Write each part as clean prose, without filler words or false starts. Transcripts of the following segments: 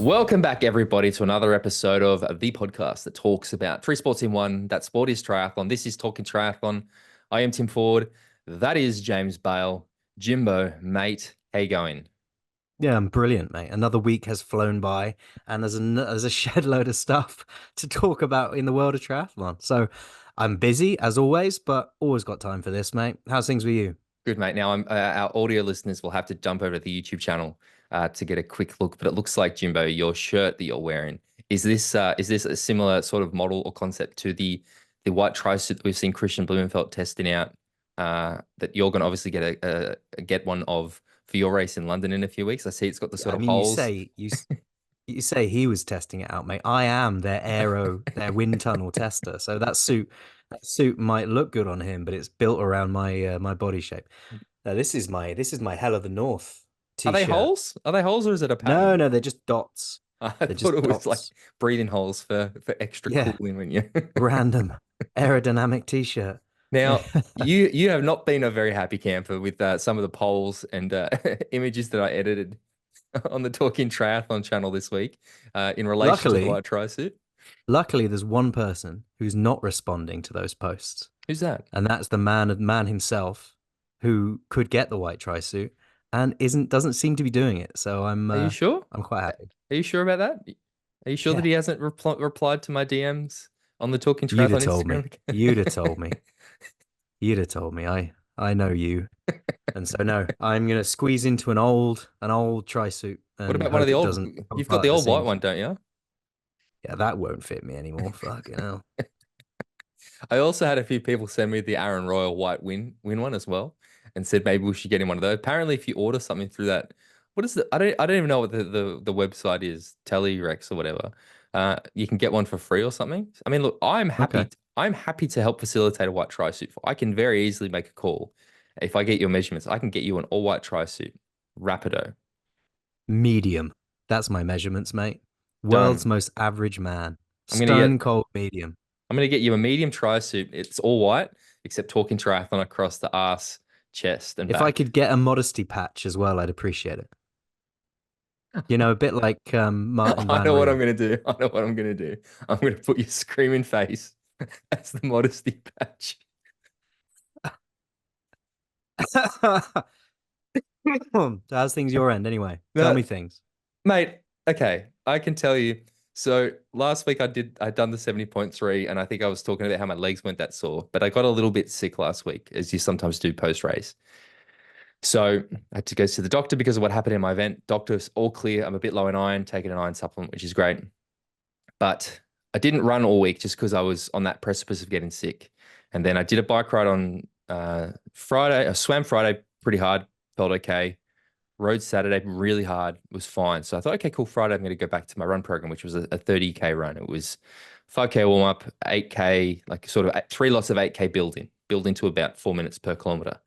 Welcome back, everybody, to another episode of the podcast that talks about three sports in one. That sport is triathlon. This is Talking Triathlon. I am Tim Ford. That is James Bale. Jimbo, mate, how you going? Yeah, I'm brilliant, mate. Another week has flown by, and there's a shed load of stuff to talk about in the world of triathlon. So I'm busy as always, but always got time for this, mate. How's things with you? Good, mate. Now, our audio listeners will have to jump over to the YouTube channel to get a quick look. But it looks like, Jimbo, your shirt that you're wearing is this a similar sort of model or concept to the white tri-suit that we've seen Christian Blumenfeld testing out? That you're going to obviously get one of for your race in London in a few weeks. I see it's got the Yeah, sort I of mean, holes. you say he was testing it out, mate. I am their wind tunnel tester. So that suit might look good on him, but it's built around my body shape. This is my Hell of the North Are they t-shirt. holes? Are they holes or is it a No, pattern? no, they're just dots. I They're thought just it was like dots. breathing holes for extra Yeah, cooling when you. random aerodynamic t-shirt. Now, you have not been a very happy camper with some of the polls and images that I edited on the Talking Triathlon channel this week in relation to the Luckily, white tri-suit. luckily, there's one person who's not responding to those posts, Who's that? and that's the man himself, who could get the white tri suit and doesn't seem to be doing it. So I'm Are you uh, sure? I'm quite Are happy. you sure about that? Are you sure that Yeah, he hasn't replied to my DMs on the Talking you'd have Triathlon told me. Instagram You'd have account? told me. You'd have told me. I know you, and so no, I'm gonna squeeze into an old tri suit What and about one of the hope it old? doesn't come You've got apart the at the old white seams. one, don't you? Yeah, that won't fit me anymore. Fucking hell. I also had a few people send me the Aaron Royal white win one as well, and said maybe we should get him one of those. Apparently, if you order something through that, what is the? I don't even know what the website is, Telerex or whatever. You can get one for free or something. I mean, look, Okay. I'm happy to help facilitate a white tri-suit. I can very easily make a call. If I get your measurements, I can get you an all white tri-suit, rapido, Medium. That's my measurements, mate. World's done. most average man. I'm gonna Stone get cold medium. I'm gonna get you a medium tri-suit. It's all white except talking triathlon across the ass, chest, and If I back. could get a modesty patch as well, I'd appreciate it. A bit like Martin I Van know what I'm Rio. gonna do. I know what I'm gonna do. I'm gonna put your screaming face as the modesty patch. How's things your end anyway? Tell me That, things. mate, okay, I can tell you. So last week I'd done the 70.3 and I think I was talking about how my legs weren't that sore, but I got a little bit sick last week, as you sometimes do post race. So I had to go to the doctor because of what happened in my event. Doctor's all clear. I'm a bit low in iron, taking an iron supplement, which is great. But I didn't run all week just because I was on that precipice of getting sick. And then I did a bike ride on Friday. I swam Friday pretty hard, felt okay. Rode Saturday really hard, was fine. So I thought, okay, cool. Friday, I'm going to go back to my run program, which was a 30K run. It was 5K warm up, 8K, like sort of three lots of 8K building to about 4 minutes per kilometer.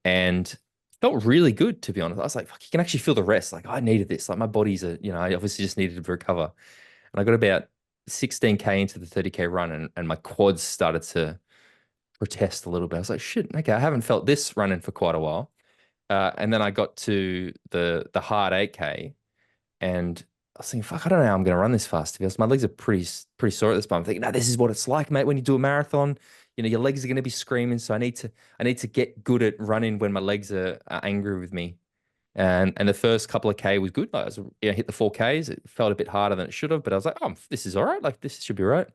And felt really good, to be honest. I was like, fuck, you can actually feel the rest. Like I needed this. Like my I obviously just needed to recover. And I got about 16K into the 30K run and my quads started to protest a little bit. I was like, shit, okay, I haven't felt this running for quite a while. And then I got to the hard 8K and I was thinking, fuck, I don't know how I'm going to run this fast. To be honest, my legs are pretty sore at this point. I'm thinking, no, this is what it's like, mate. When you do a marathon, your legs are going to be screaming. So I need to get good at running when my legs are angry with me. And the first couple of K was good. I was, hit the 4Ks. It felt a bit harder than it should have, but I was like, oh, this is all right. Like this should be right.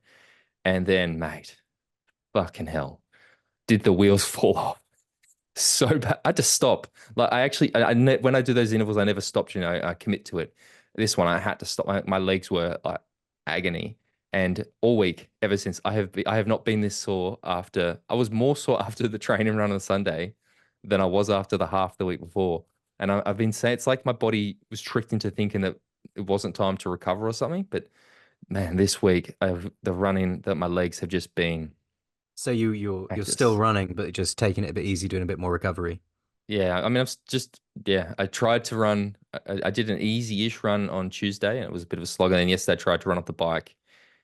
And then, mate, fucking hell, did the wheels fall off? So bad. I had to stop. Like I actually, when I do those intervals, I never stopped. I commit to it. This one, I had to stop. My legs were like agony, and all week ever since, I have not been this sore after. I was more sore after the training run on Sunday than I was after the half the week before. And I've been saying it's like my body was tricked into thinking that it wasn't time to recover or something. But man, this week, the running that my legs have just been So you're still cactus. running, but just taking it a bit easy, doing a bit more recovery. Yeah, I mean, yeah, I tried to run. I did an easy-ish run on Tuesday, and it was a bit of a slog. And then yesterday, I tried to run off the bike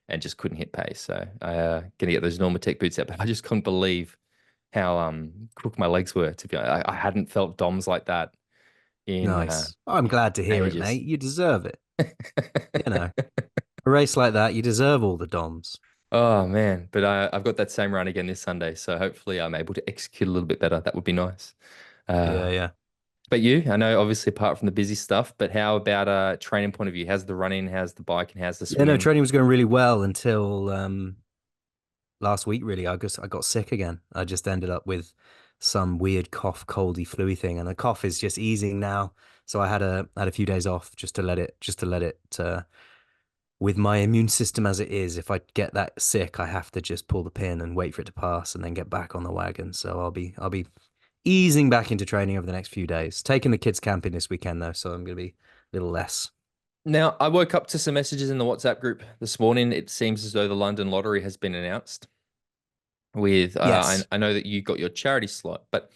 and just couldn't hit pace. So I gonna get those Normatec boots out, but I just couldn't believe how crook my legs were. To be honest, I hadn't felt DOMs like that in Nice. I'm in glad to hear it, ages. mate. You deserve it. You know, a race like that, you deserve all the DOMs. Oh man, but I've got that same run again this Sunday, so hopefully I'm able to execute a little bit better. That would be nice. Yeah, Uh, yeah. but you, I know obviously apart from the busy stuff, but how about training point of view? How's the running? How's the bike? And how's the Yeah, no, swimming? training was going really well until last week, really. I got sick again. I just ended up with some weird cough, coldy, fluey thing, and the cough is just easing now. So I had a few days off just to let it with my immune system as it is, if I get that sick, I have to just pull the pin and wait for it to pass and then get back on the wagon. So I'll be easing back into training over the next few days. Taking the kids camping this weekend though, so I'm gonna be a little less. Now, I woke up to some messages in the WhatsApp group this morning. It seems as though the London lottery has been announced. With Yes, I know that you got your charity slot, but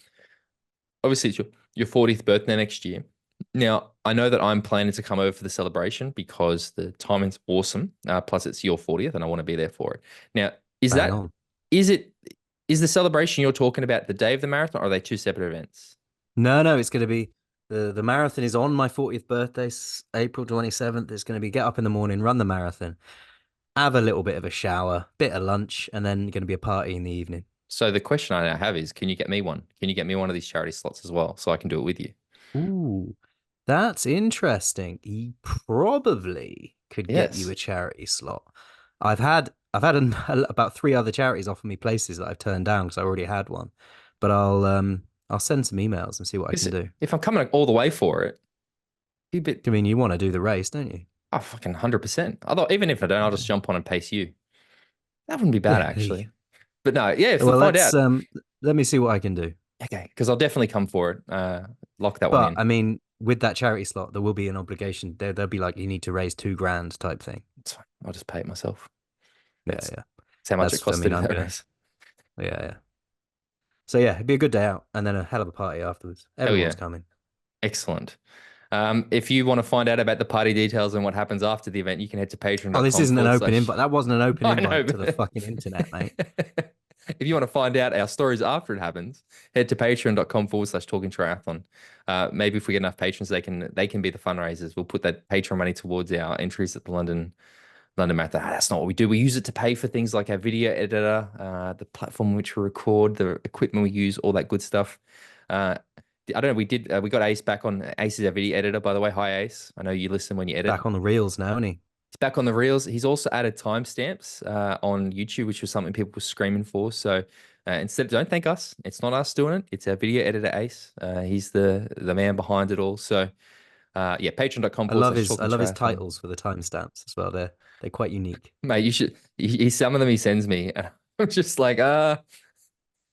obviously it's your 40th birthday next year. Now, I know that I'm planning to come over for the celebration because the timing's awesome. Plus, it's your 40th, and I want to be there for it. Now, is bang that on. is it is the celebration you're talking about the day of the marathon, or are they two separate events? No, no, it's gonna be the marathon is on my 40th birthday, April 27th. It's gonna be get up in the morning, run the marathon, have a little bit of a shower, bit of lunch, and then gonna be a party in the evening. So the question I now have is, can you get me one? Can you get me one of these charity slots as well, so I can do it with you? Ooh, that's interesting. He probably could get you Yes. a charity slot. I've had about three other charities offer me places that I've turned down because I already had one. But I'll send some emails and see what I Because can do. if I'm coming all the way for it, be a bit, I mean, you want to do the race, don't you? oh, fucking 100%. Although even if I don't, I'll just Okay. jump on and pace you. That wouldn't be bad Yeah, there you go. actually. But no, yeah, if I Well, find out, let me see what I can do. okay, because I'll definitely come for it. Lock that one But in. I mean, with that charity slot, there will be an obligation. There'll be like you need to raise 2 grand type thing. It's fine. I'll just pay it myself. Yeah, That's, yeah. that's how much it I costs to mean, do I'm that gonna. race. Yeah, yeah. So yeah, it'd be a good day out and then a hell of a party afterwards. Hell Everyone's yeah. coming. Excellent. If you want to find out about the party details and what happens after the event, you can head to Oh, this patreon.com isn't an forward open slash. invite. That wasn't an open I know, invite to the but fucking internet, mate. if you want to find out our stories after it happens, head to patreon.com forward slash talking triathlon. Maybe if we get enough patrons, they can be the fundraisers. We'll put that Patreon money towards our entries at the London Marathon. That's not what we do. We use it to pay for things like our video editor, the platform in which we record, the equipment we use, all that good stuff. Uh, I don't know. We got Ace back on. Ace is our video editor, by the way. Hi, Ace. I know you listen when you edit. Back on the reels now, isn't he? He's back on the reels. He's also added timestamps on YouTube, which was something people were screaming for. So instead, don't thank us. It's not us doing it. It's our video editor, Ace. He's the man behind it all. So yeah, patreon.com forward slash I talking love his triathlon. titles for the timestamps as well. They're quite unique. Mate, you should. Some of them he sends me. And I'm just like,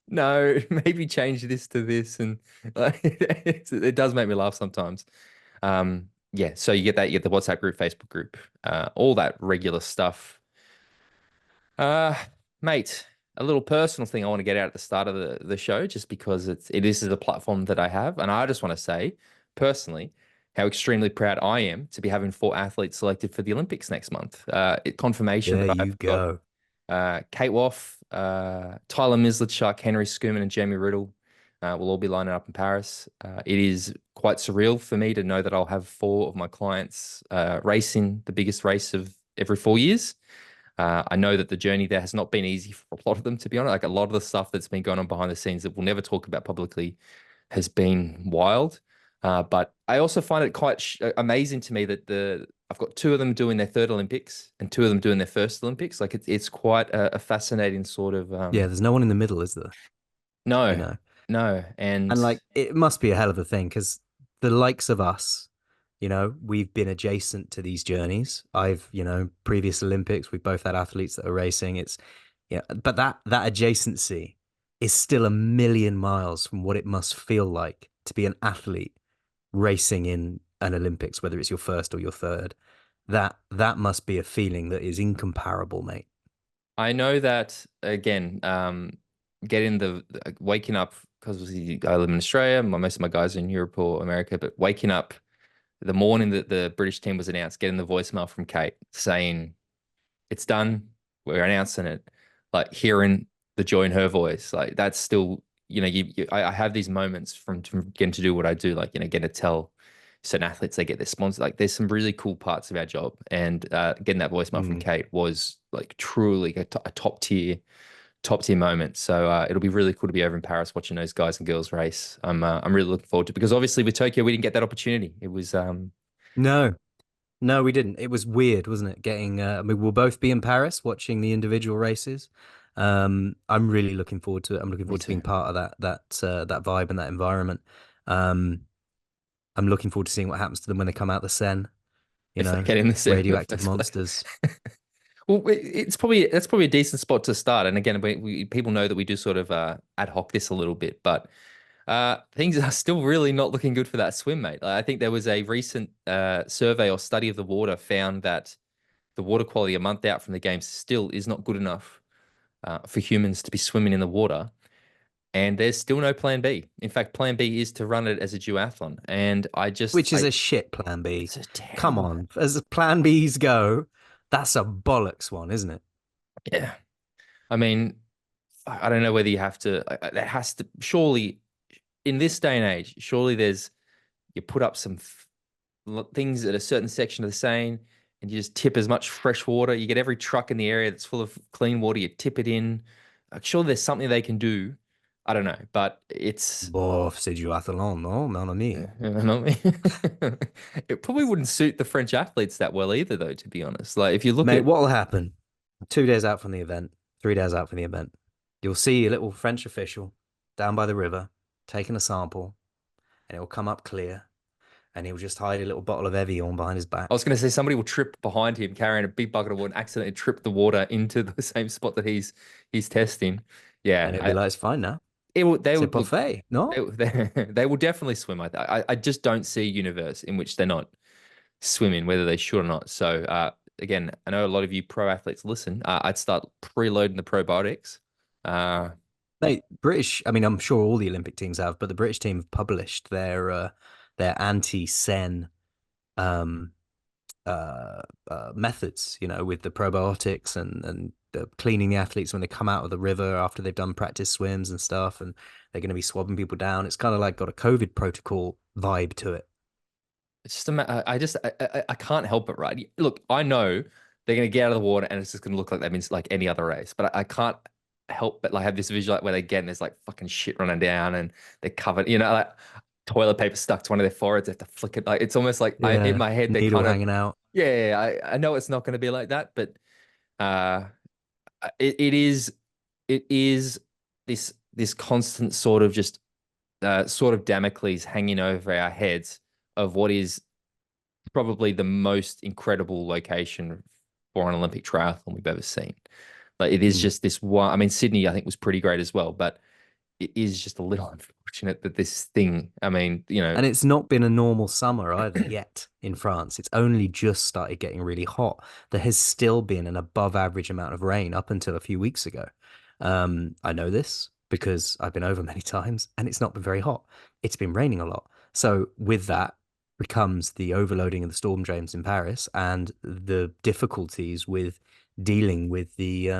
no, maybe change this to this, and it does make me laugh sometimes. Yeah, so you get the WhatsApp group, Facebook group, all that regular stuff. Uh, Mate, a little personal thing I want to get out at the start of the show, just because it is the platform that I have, and I just want to say personally how extremely proud I am to be having 4 athletes selected for the Olympics next month. Confirmation There that you I've got go. Kate Woff, Tyler Mislitchuk, Henry Schumann, and Jamie Riddle will all be lining up in Paris. It is quite surreal for me to know that I'll have 4 of my clients racing the biggest race of every 4 years. I know that the journey there has not been easy for a lot of them, to be honest. Like a lot of the stuff that's been going on behind the scenes that we'll never talk about publicly has been wild. But I also find it quite amazing to me that I've got 2 of them doing their third Olympics and 2 of them doing their first Olympics. Like it's quite a fascinating sort of Yeah, there's no one in the middle, is there? You no, know. no, and And like it must be a hell of a thing because the likes of us, we've been adjacent to these journeys. Previous Olympics, we both had athletes that are racing. It's yeah, but that adjacency is still a million miles from what it must feel like to be an athlete racing in an Olympics, whether it's your first or your third. That must be a feeling that is incomparable, mate. I know that again. Getting waking up because I live in Australia. Most of my guys are in Europe or America, but waking up the morning that the British team was announced, getting the voicemail from Kate saying it's done, we're announcing it, like hearing the joy in her voice, like that's still, I have these moments from getting to do what I do, like, getting to tell certain athletes, they get their sponsors. Like there's some really cool parts of our job. And getting that voicemail from Mm. Kate was like truly a top tier moment. So it'll be really cool to be over in Paris watching those guys and girls race. I'm really looking forward to it because obviously with Tokyo we didn't get that opportunity. It was No, no, we didn't. It was weird, wasn't it? Getting, I mean, we'll both be in Paris watching the individual races. I'm really looking forward to it. I'm looking me forward to too. being part of that vibe and that environment. Um, I'm looking forward to seeing what happens to them when they come out the Seine, you If they know, get in the set in the radioactive first place. monsters. Well, it's probably that's probably a decent spot to start. And again, people know that we do sort of ad hoc this a little bit, but things are still really not looking good for that swim, mate. I think there was a recent survey or study of the water found that the water quality a month out from the games still is not good enough for humans to be swimming in the water. And there's still no plan B. In fact, plan B is to run it as a duathlon. And Which is a shit plan B. it's a Come terrible, on, as plan Bs go, that's a bollocks one, isn't it? yeah. I mean, I don't know whether you have to, it has to, surely in this day and age, surely you put up some things at a certain section of the Seine and you just tip as much fresh water. You get every truck in the area that's full of clean water, you tip it in. Like, sure, there's something they can do. I don't know, but it's, Boh, c'est duathlon, no, mon ami. you know what I mean? It probably wouldn't suit the French athletes that well either, though, to be honest. Like, if you look Mate, at, what will happen? 2 days out from the event, 3 days out from the event, you'll see a little French official down by the river taking a sample, and it will come up clear, and he'll just hide a little bottle of Evian behind his I was back. going to say somebody will trip behind him carrying a big bucket of water and accidentally trip the water into the same spot that he's testing. And Yeah, it'll be like, it's fine now. it will. They C'est would look. parfait, no? They will definitely swim. I just don't see a universe in which they're not swimming, whether they should or not. So again, I know a lot of you pro athletes listen. I'd start preloading the probiotics. Uh, Mate, British, I mean, I'm sure all the Olympic teams have, but the British team have published their anti-sen um methods, you know, with the probiotics and the cleaning the athletes when they come out of the river after they've done practice swims and stuff, and they're going to be swabbing people down. It's kind of like got a COVID protocol vibe to it. it's just I can't help it, right? Look, I know they're gonna get out of the water and it's just gonna look like that means like any other race, but I can't help but like have this visual like where they get and there's like fucking shit running down and they're covered, like toilet paper stuck to one of their foreheads. They have to flick it. Like it's almost like I in Yeah, my head they needle kind of hanging out. I know it's not going to be like that, but uh, it is this constant sort of just sort of Damocles hanging over our heads of what is probably the most incredible location for an Olympic triathlon we've ever seen. Like it is Mm. just this one. I mean, Sydney I think was pretty great as well, but it is just a little unfortunate that this thing. I mean, And it's not been a normal summer either yet in France. It's only just started getting really hot. There has still been an above average amount of rain up until a few weeks ago. I know this because I've been over many times and it's not been very hot. It's been raining a lot. So with that becomes the overloading of the storm drains in Paris and the difficulties with dealing with the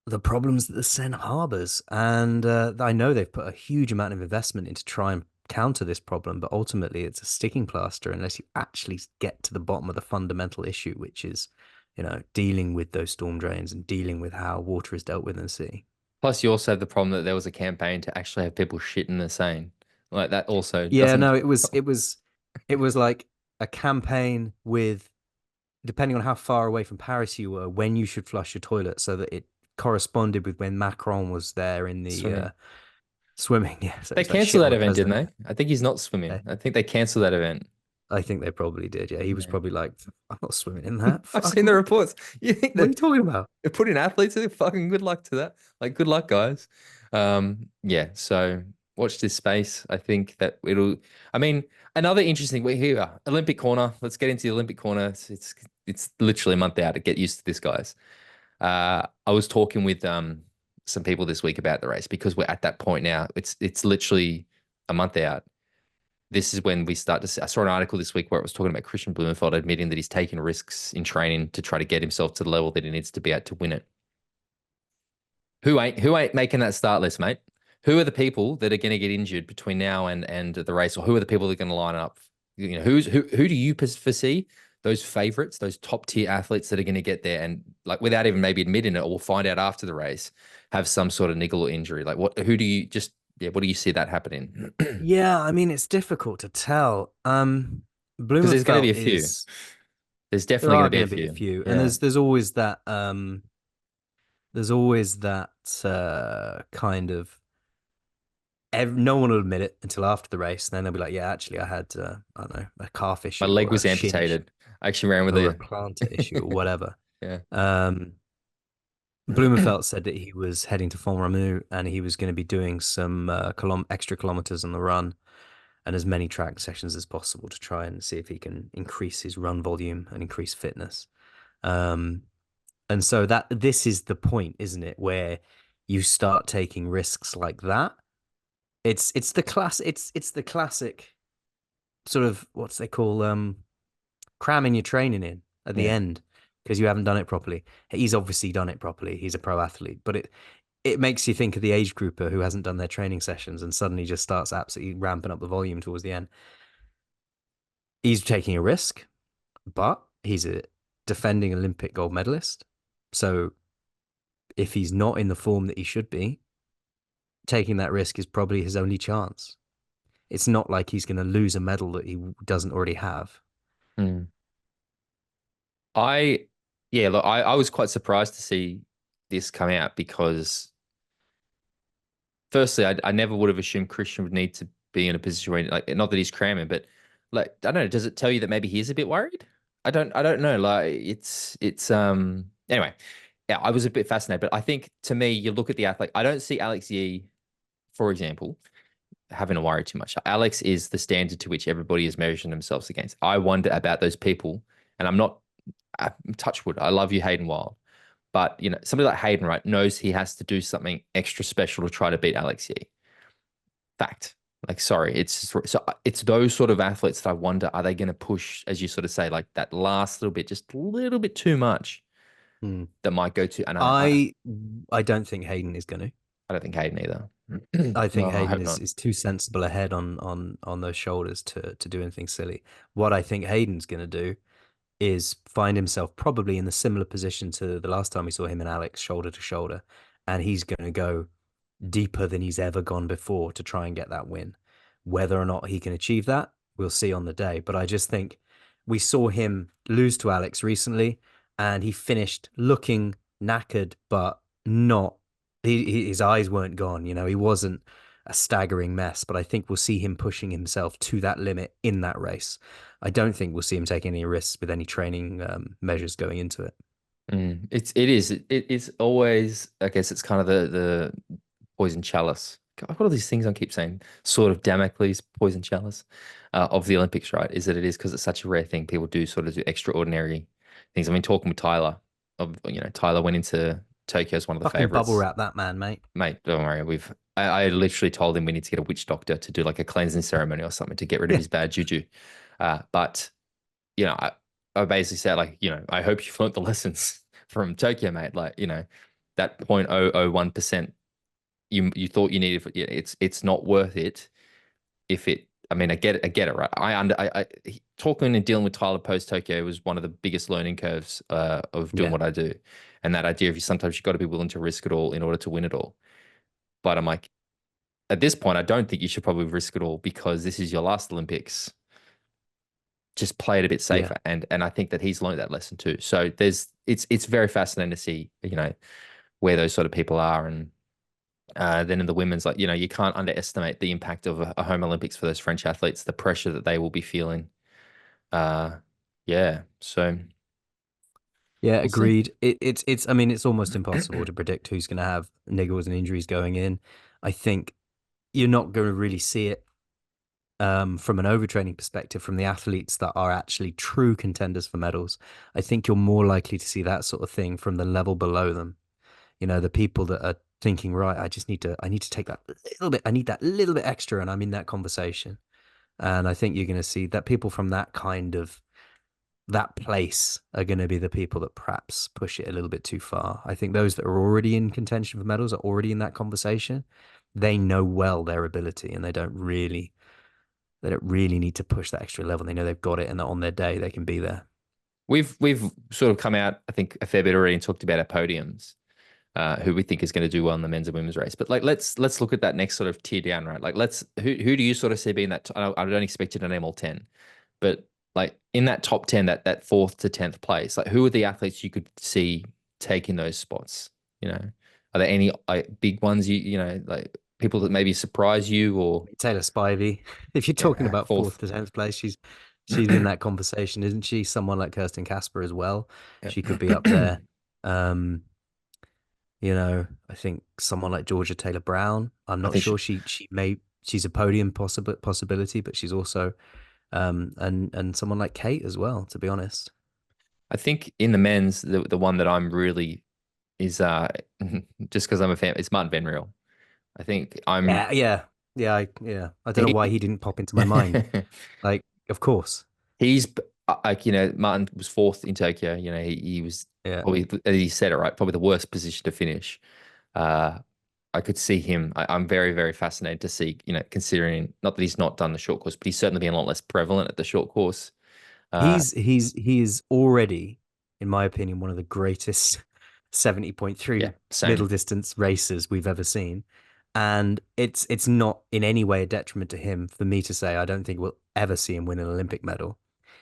the problems that the Seine harbors. And I know they've put a huge amount of investment into try and counter this problem, but ultimately it's a sticking plaster unless you actually get to the bottom of the fundamental issue, which is, dealing with those storm drains and dealing with how water is dealt with in the city. plus you also have the problem that there was a campaign to actually have people shit in the Seine. Like that also Yeah, doesn't no, it was like a campaign with depending on how far away from Paris you were, when you should flush your toilet so that it corresponded with when Macron was there in the swimming. swimming. Yeah, so They it's like cancelled shit on that the event, didn't president. they? I think he's not swimming. Okay. I think they cancelled that event. I think they probably did. Yeah, he was Yeah. probably like, "I'm not swimming in that. I've Fuck, seen the reports. You think what are you that talking about?" they put in athletes in it? Fucking good luck to that. Like, good luck, guys. Yeah, so watch this space. I think that I mean, another interesting we're here. Olympic corner. Let's get into the Olympic corner. It's literally a month out to get used to this, guys. I was talking with some people this week about the race because we're at that point now. It's literally a month out. This is when we start to see. I saw an article this week where it was talking about Christian Blumenfeld admitting that he's taken risks in training to try to get himself to the level that he needs to be at to win it. Who ain't making that start list, mate? who are the people that are going to get injured between now and the race, or who are the people that are going to line up? You know, who do you foresee those favorites, those top tier athletes that are going to get there and like without even maybe admitting it, or we'll find out after the race, have some sort of niggle or injury? Like who do you just, yeah, what do you see that happening? Yeah, I mean, it's difficult to tell. Because there's going to be Blumenfelt a few. is There's there definitely going are to be going a to be a few. few, and Yeah. there's always that kind of no one will admit it until after the race. And then they'll be like, yeah, actually, I had I don't know, a calf My issue leg or was a shin issue amputated. I actually ran with or a a, plantar issue or whatever. yeah. Um, Blumenfeld said that he was heading to Font Romeu and he was going to be doing some extra kilometers on the run and as many track sessions as possible to try and see if he can increase his run volume and increase fitness. Um, and so that this is the point, isn't it, where you start taking risks like that. It's the classic sort of what's they call cramming your training in at the Yeah. end because you haven't done it properly. He's obviously done it properly. He's a pro athlete, but it makes you think of the age grouper who hasn't done their training sessions and suddenly just starts absolutely ramping up the volume towards the end. He's taking a risk, but he's a defending Olympic gold medalist. So if he's not in the form that he should be, taking that risk is probably his only chance. It's not like he's going to lose a medal that he doesn't already have. Mm. I, yeah, look, I was quite surprised to see this come out because firstly, I never would have assumed Christian would need to be in a position where, like, not that he's cramming, but like, I don't know, does it tell you that maybe he is a bit worried? I don't know. Like, anyway, yeah, I was a bit fascinated, but I think to me, you look at the athlete, I don't see Alex Yee, for example, having to worry too much. Alex is the standard to which everybody is measuring themselves against. I wonder about those people, and I'm touch wood. I love you, Hayden Wild. But you know, somebody like Hayden, right, knows he has to do something extra special to try to beat Alex Yee. Fact. Like, sorry, it's those sort of athletes that I wonder, are they going to push, as you sort of say, like that last little bit, just a little bit too much Hmm. that might go to, and I I don't think Hayden is going to. I don't think Hayden either. I No, think I Hayden hope not. is too sensible ahead on those shoulders to do anything silly. What I think Hayden's going to do is find himself probably in the similar position to the last time we saw him and Alex shoulder to shoulder, and he's going to go deeper than he's ever gone before to try and get that win. Whether or not he can achieve that, we'll see on the day. But I just think we saw him lose to Alex recently, and he finished looking knackered, but not. His eyes weren't gone. You know, he wasn't a staggering mess. But I think we'll see him pushing himself to that limit in that race. I don't think we'll see him taking any risks with any training measures going into it. It's always, I guess it's kind of the poison chalice. I've got all these things I keep saying, sort of Damocles poison chalice of the Olympics, right? Is that it is because it's such a rare thing. People do sort of do extraordinary things. I mean, talking with Tyler, Tyler went into Tokyo as one of the Fucking bubble favorites. wrap that man, mate. Mate, don't worry. I literally told him we need to get a witch doctor to do like a cleansing ceremony or something to get rid of Yeah. his bad juju. But you know, I basically said like, I hope you've learned the lessons from Tokyo, mate. Like, that 0.001% you thought you needed, it's not worth it if it. I mean, I get it, right? Talking and dealing with Tyler post Tokyo was one of the biggest learning curves of doing Yeah. what I do, and that idea of sometimes you've got to be willing to risk it all in order to win it all. But I'm like, at this point, I don't think you should probably risk it all because this is your last Olympics. Just play it a bit Yeah. safer, and I think that he's learned that lesson too. So it's very fascinating to see where those sort of people are, and then in the women's, like you can't underestimate the impact of a home Olympics for those French athletes, the pressure that they will be feeling. Uh, yeah, so Yeah, we'll see. agreed. It's I mean it's almost impossible to predict who's going to have niggles and injuries going in. I think you're not going to really see it from an overtraining perspective from the athletes that are actually true contenders for medals. I think you're more likely to see that sort of thing from the level below them. You know, the people that are thinking, right, I need to take that little bit, I need that little bit extra, and I'm in that conversation. And I think you're going to see that people from that kind of that place are going to be the people that perhaps push it a little bit too far. I think those that are already in contention for medals are already in that conversation. they know well their ability, and they don't really need to push that extra level. They know they've got it, and that on their day they can be there. We've sort of come out, I think, a fair bit already and talked about our podiums, who we think is going to do well in the men's and women's race. But like, let's look at that next sort of tier down, right? Like, let's who do you sort of see being that? I don't expect you to name all 10, but like in that top 10, that fourth to 10th place, like who are the athletes you could see taking those spots? You know, are there any like big ones you know like people that maybe surprise you or Taylor Spivey, if you're talking yeah, about fourth fourth? to 10th place, she's in that conversation, isn't she? Someone like Kirsten Casper as well. She could be up there. Um, I think someone like Georgia Taylor Brown. I'm I not think sure. She's a podium possibility, but she's also and someone like Kate as well, to be honest. I think in the men's, the one that I'm really is just because I'm a fan, it's Martin Van Riel. I think I'm Yeah, yeah, yeah. I don't know why he he didn't pop into my mind. Like, of course. he's like Martin was fourth in Tokyo. He was Yeah. probably, as he said it right, probably the worst position to finish. Uh, I could see him. I'm very, very fascinated to see, considering not that he's not done the short course, but he's certainly been a lot less prevalent at the short course. Uh, He is already, in my opinion, one of the greatest yeah, 70.3 middle same. distance racers we've ever seen. And it's not in any way a detriment to him for me to say I don't think we'll ever see him win an Olympic medal.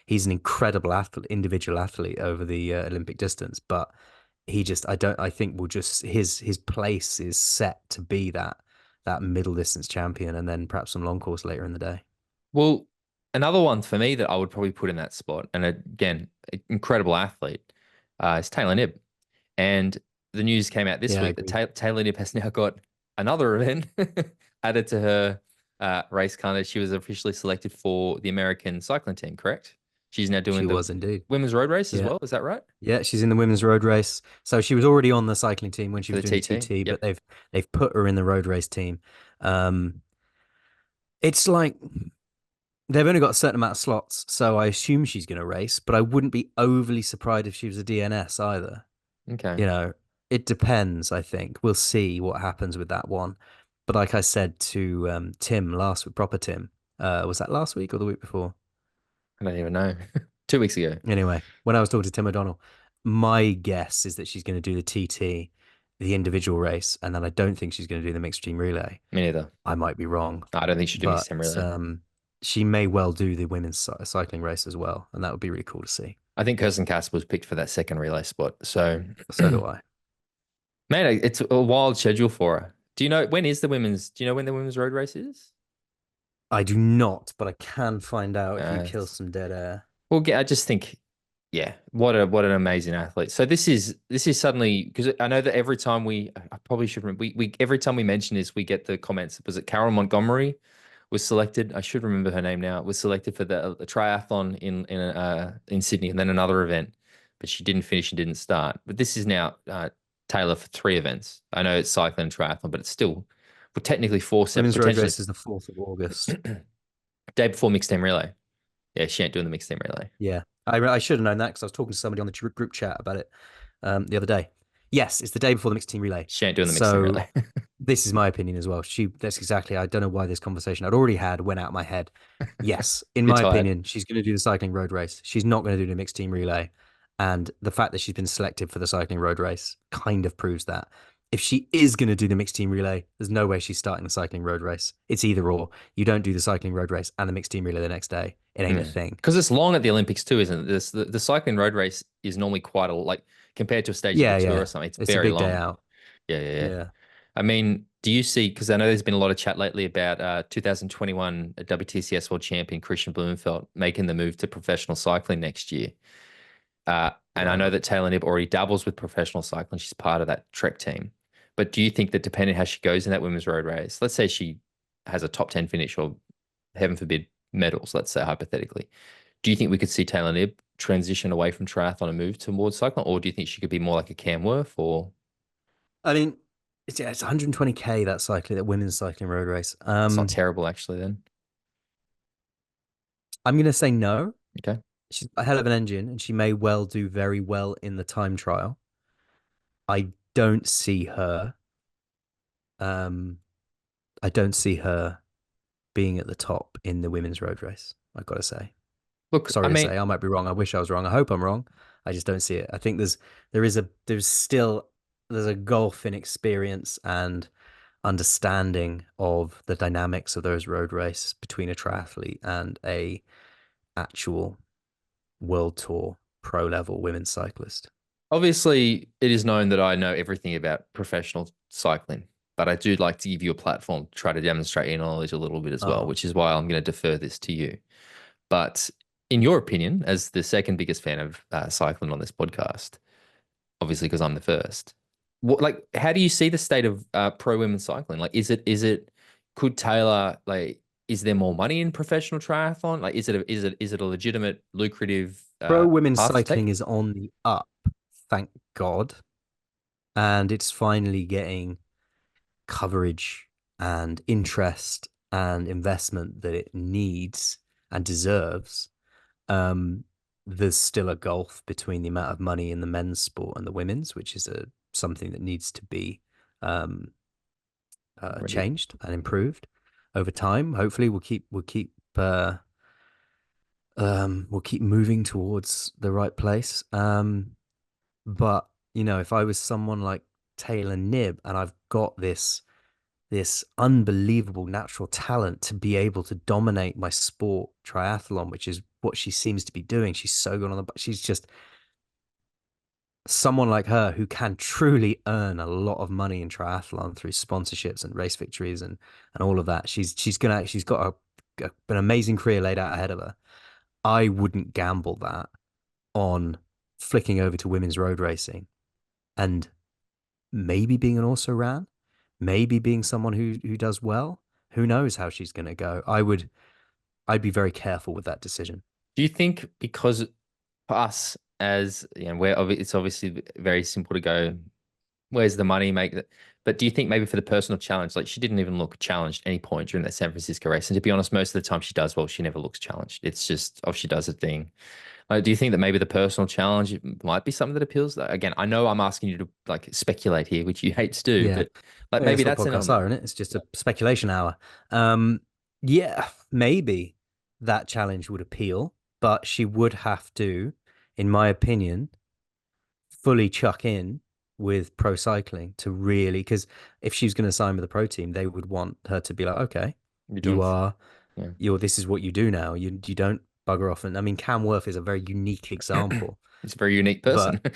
He's an incredible athlete, individual athlete over the Olympic distance, but I think we'll just his place is set to be that middle distance champion, and then perhaps some long course later in the day. Well, another one for me that I would probably put in that spot, and again, incredible athlete, is Taylor Knibb. And the news came out this Yeah, I week that agree. Taylor Knibb has now got another event added to her race calendar. She was officially selected for the American cycling team, correct? She's now doing She the was indeed. women's road race as Yeah. well. Is that right? Yeah, she's in the women's road race. So she was already on the cycling team when she For was the doing the TT? TT, but Yep. they've put her in the road race team. Um, it's like they've only got a certain amount of slots, so I assume she's going to race, but I wouldn't be overly surprised if she was a DNS either. Okay. You know, it depends, I think. We'll see what happens with that one. But like I said to Tim last week, proper Tim, was that last week or the week before? I don't even know. 2 weeks ago. Anyway, when I was talking to Tim O'Donnell, my guess is that she's going to do the TT, the individual race, and then I don't think she's going to do the mixed team relay. Me neither. I might be wrong, I don't think she'd do but mixed team relay. she may well do the women's cycling race as well, and that would be really cool to see. I think Kirsten Casper was picked for that second relay spot. So, So do I. man, it's a wild schedule for her. Do you know when is the women's? Do you know when the women's road race is? I do not, but I can find out if you kill Uh, some dead air. well, I just think, yeah, what an amazing athlete. So this is suddenly because I know that every time I probably should remember we every time we mention this we get the comments. Was it Carol Montgomery was selected? I should remember her name now. Was selected for the triathlon in Sydney and then another event, but she didn't finish and didn't start. But this is now Taylor for three events. I know it's cycling and triathlon, but it's still well, technically four Women's road potentially race is the 4th of August. day before mixed team relay. Yeah, she ain't doing the mixed team relay. Yeah, I should have known that because I was talking to somebody on the group chat about it the other day. Yes, it's the day before the mixed team relay. She ain't doing the mixed team So relay. this is my opinion as well. That's exactly. I don't know why this conversation I'd already had went out of my head. Yes, in You're my tired. opinion, she's going to do the cycling road race. She's not going to do the mixed team relay, and the fact that she's been selected for the cycling road race kind of proves that. If she is going to do the mixed team relay, there's no way she's starting the cycling road race. It's either or. You don't do the cycling road race and the mixed team relay the next day. It ain't a thing. Because it's long at the Olympics too, isn't it? The cycling road race is normally quite a like compared to a stage of the Yeah, tour or yeah. something. It's It's a very big day long. out. Yeah, yeah, yeah. Yeah. I mean, do you see? Because I know there's been a lot of chat lately about 2021 WTCS World Champion Christian Blumenfeld making the move to professional cycling next year. And I know Wow. that Taylor Knibb already dabbles with professional cycling. She's part of that Trek team. But do you think that depending how she goes in that women's road race, let's say she has a top 10 finish or heaven forbid medals, let's say hypothetically, do you think we could see Taylor Knibb transition away from triathlon and move towards cycling? Or do you think she could be more like a Cam Worth or I mean, it's 120K that cycling, that women's cycling road race. it's not terrible actually then? I'm gonna say no. Okay. She's a hell of an engine, and she may well do very well in the time trial. I don't see her um I don't see her being at the top in the women's road race. I've got to say. Look, I Sorry to mean, say, I might be wrong. I wish I was wrong. I hope I'm wrong. I just don't see it. I think there's still there's a gulf in experience and understanding of the dynamics of those road races between a triathlete and a actual world tour pro level women's cyclist. obviously, it is known that I know everything about professional cycling, but I do like to give you a platform to try to demonstrate your knowledge a little bit as well, Oh, which is why I'm going to defer this to you. But in your opinion, as the second biggest fan of cycling on this podcast, obviously because I'm the first, how do you see the state of pro women's cycling? Like, could Taylor, like, is there more money in professional triathlon? Like, is it a legitimate, lucrative pro women's path to cycling take? is on the up, thank God, and it's finally getting coverage and interest and investment that it needs and deserves. Um, there's still a gulf between the amount of money in the men's sport and the women's, which is something that needs to be um, Ready? changed and improved over time. Hopefully, we'll keep moving towards the right place. But if I was someone like Taylor Knibb and I've got this unbelievable natural talent to be able to dominate my sport triathlon, which is what she seems to be doing. She's so good on she's just someone like her who can truly earn a lot of money in triathlon through sponsorships and race victories and all of that. She's got an amazing career laid out ahead of her. I wouldn't gamble that on flicking over to women's road racing and maybe being an also ran, maybe being someone who does well. Who knows how she's going to go? I'd be very careful with that decision. Do you think because for us as it's obviously very simple to go, where's the money? Make that. But do you think maybe for the personal challenge, like she didn't even look challenged at any point during that San Francisco race? And to be honest, most of the time she does well, she never looks challenged. It's just, oh, she does a thing. Like, do you think that maybe the personal challenge might be something that appeals? Again, I know I'm asking you to like speculate here, which you hate to do, Yeah. but like Well, yeah, maybe that's what that's an podcasts element. are, isn't it? It's just a speculation hour. Um, yeah, maybe that challenge would appeal, but she would have to, in my opinion, fully chuck in with pro cycling to really, because if she's going to sign with the pro team, they would want her to be like, okay, You're you doing, are, yeah. this is what you do now. You don't bugger off. And I mean, Cam Worth is a very unique example, It's a very unique person. but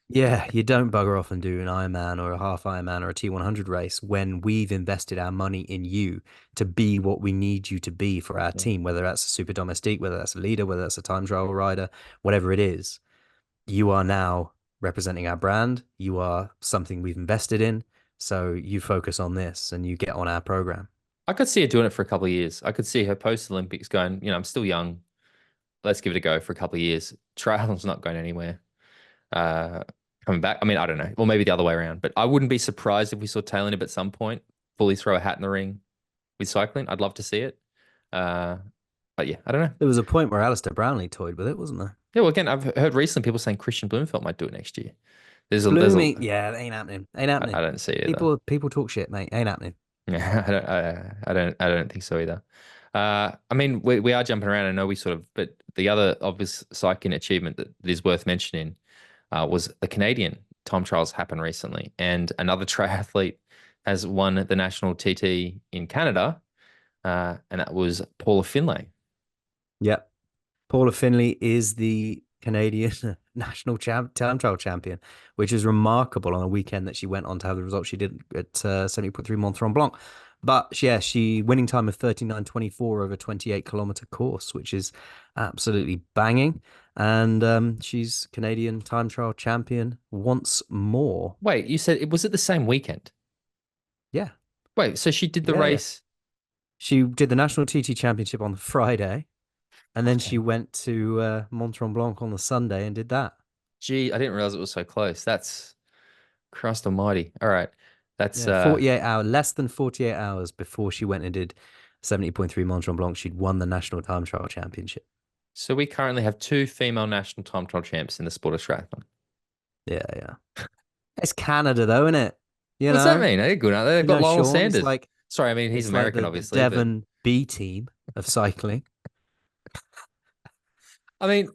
yeah, you don't bugger off and do an Ironman or a half Ironman or a T100 race when we've invested our money in you to be what we need you to be for our Yeah. team, whether that's a super domestique, whether that's a leader, whether that's a time trial rider, whatever it is. You are now representing our brand. You are something we've invested in. So you focus on this and you get on our program. I could see her doing it for a couple of years. I could see her post Olympics going, I'm still young. Let's give it a go for a couple of years. Triathlon's not going anywhere. Uh, Coming back. I mean, I don't know. Or maybe the other way around. But I wouldn't be surprised if we saw Taylor Knibb at some point fully throw a hat in the ring with cycling. I'd love to see it. Uh, but yeah, I don't know. There was a point where Alistair Brownlee toyed with it, wasn't there? Yeah, well, again, I've heard recently people saying Christian Blumenfeld might do it next year. There's a, Bloomy, yeah, ain't happening. Ain't I happening. don't see it either. People talk shit, mate. Ain't happening. Yeah, I don't think so either. I mean, we are jumping around. I know we sort of, but the other obvious cycling achievement that is worth mentioning was the Canadian time trials happened recently, and another triathlete has won the national TT in Canada, and that was Paula Findlay. Yep. Paula Findlay is the Canadian national time trial champion, which is remarkable on a weekend that she went on to have the results she did at 70.3 Mont-Tremblant. But yeah, she winning time of 39:24 over a 28-kilometer course, which is absolutely banging. And she's Canadian time trial champion once more. Wait, you said it was it the same weekend? Yeah, Wait, so she did the yeah, yeah. race? She did the national TT championship on the Friday, and then she Okay. went to Mont Tremblant on the Sunday and did that. Gee, I didn't realize it was so close. That's Christ almighty. All right. That's Yeah, 48 hours, less than 48 hours before she went and did 70.3 Mont Tremblant, she'd won the national time trial championship. so we currently have two female national time trial champs in the sport of triathlon. Yeah, yeah. It's Canada though, isn't it? You What's that know, mean? They're good, aren't they? They've got Lionel Sean, it's Sanders. like Sorry, I mean he's It's like American, the obviously, but Devon B team of cycling. I mean,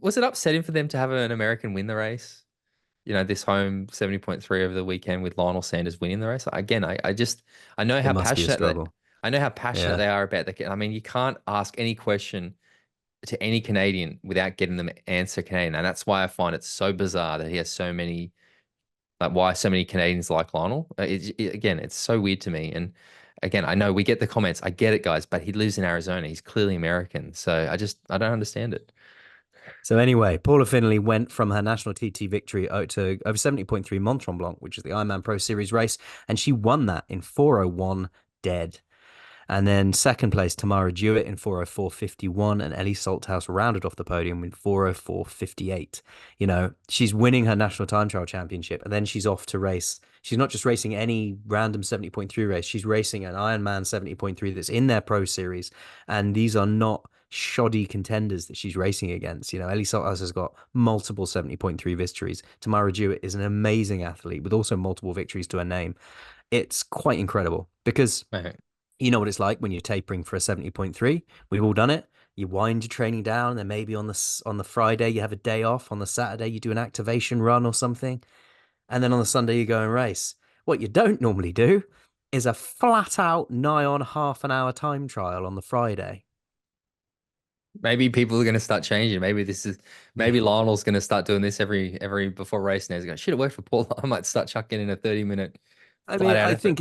was it upsetting for them to have an American win the race? You know, this home 70.3 over the weekend with Lionel Sanders winning the race. Again, I just I know It how must be a passionate that struggle. I know how passionate Yeah. they are about the. I mean, you can't ask any question to any Canadian without getting them to answer Canadian, and that's why I find it so bizarre that he has so many. Like, why so many Canadians like Lionel? Again, it's so weird to me. And again, I know we get the comments. I get it, guys, but he lives in Arizona. He's clearly American, so I don't understand it. So anyway, Paula Findlay went from her national TT victory to over 70.3 Mont-Tremblant, which is the Ironman Pro Series race, and she won that in 4:01 dead. And then second place, Tamara Jewett in 4:04.51, and Ellie Salthouse rounded off the podium in 4:04.58. You know, she's winning her national time trial championship, and then she's off to race. She's not just racing any random 70.3 race, she's racing an Ironman 70.3 that's in their pro series. And these are not shoddy contenders that she's racing against. You know, Ellie Salthouse has got multiple 70.3 victories. Tamara Jewett is an amazing athlete with also multiple victories to her name. It's quite incredible because Right. you know what it's like when you're tapering for a 70.3. We've all done it. You wind your training down, and then maybe on the Friday you have a day off. On the Saturday you do an activation run or something, and then on the Sunday you go and race. What you don't normally do is a flat out nigh on half an hour time trial on the Friday. Maybe people are going to start changing. Yeah. Maybe Lionel's going to start doing this every before race now. He's going, shit, it worked for Paul. I might start chucking in a 30-minute I flat mean, out I effort. think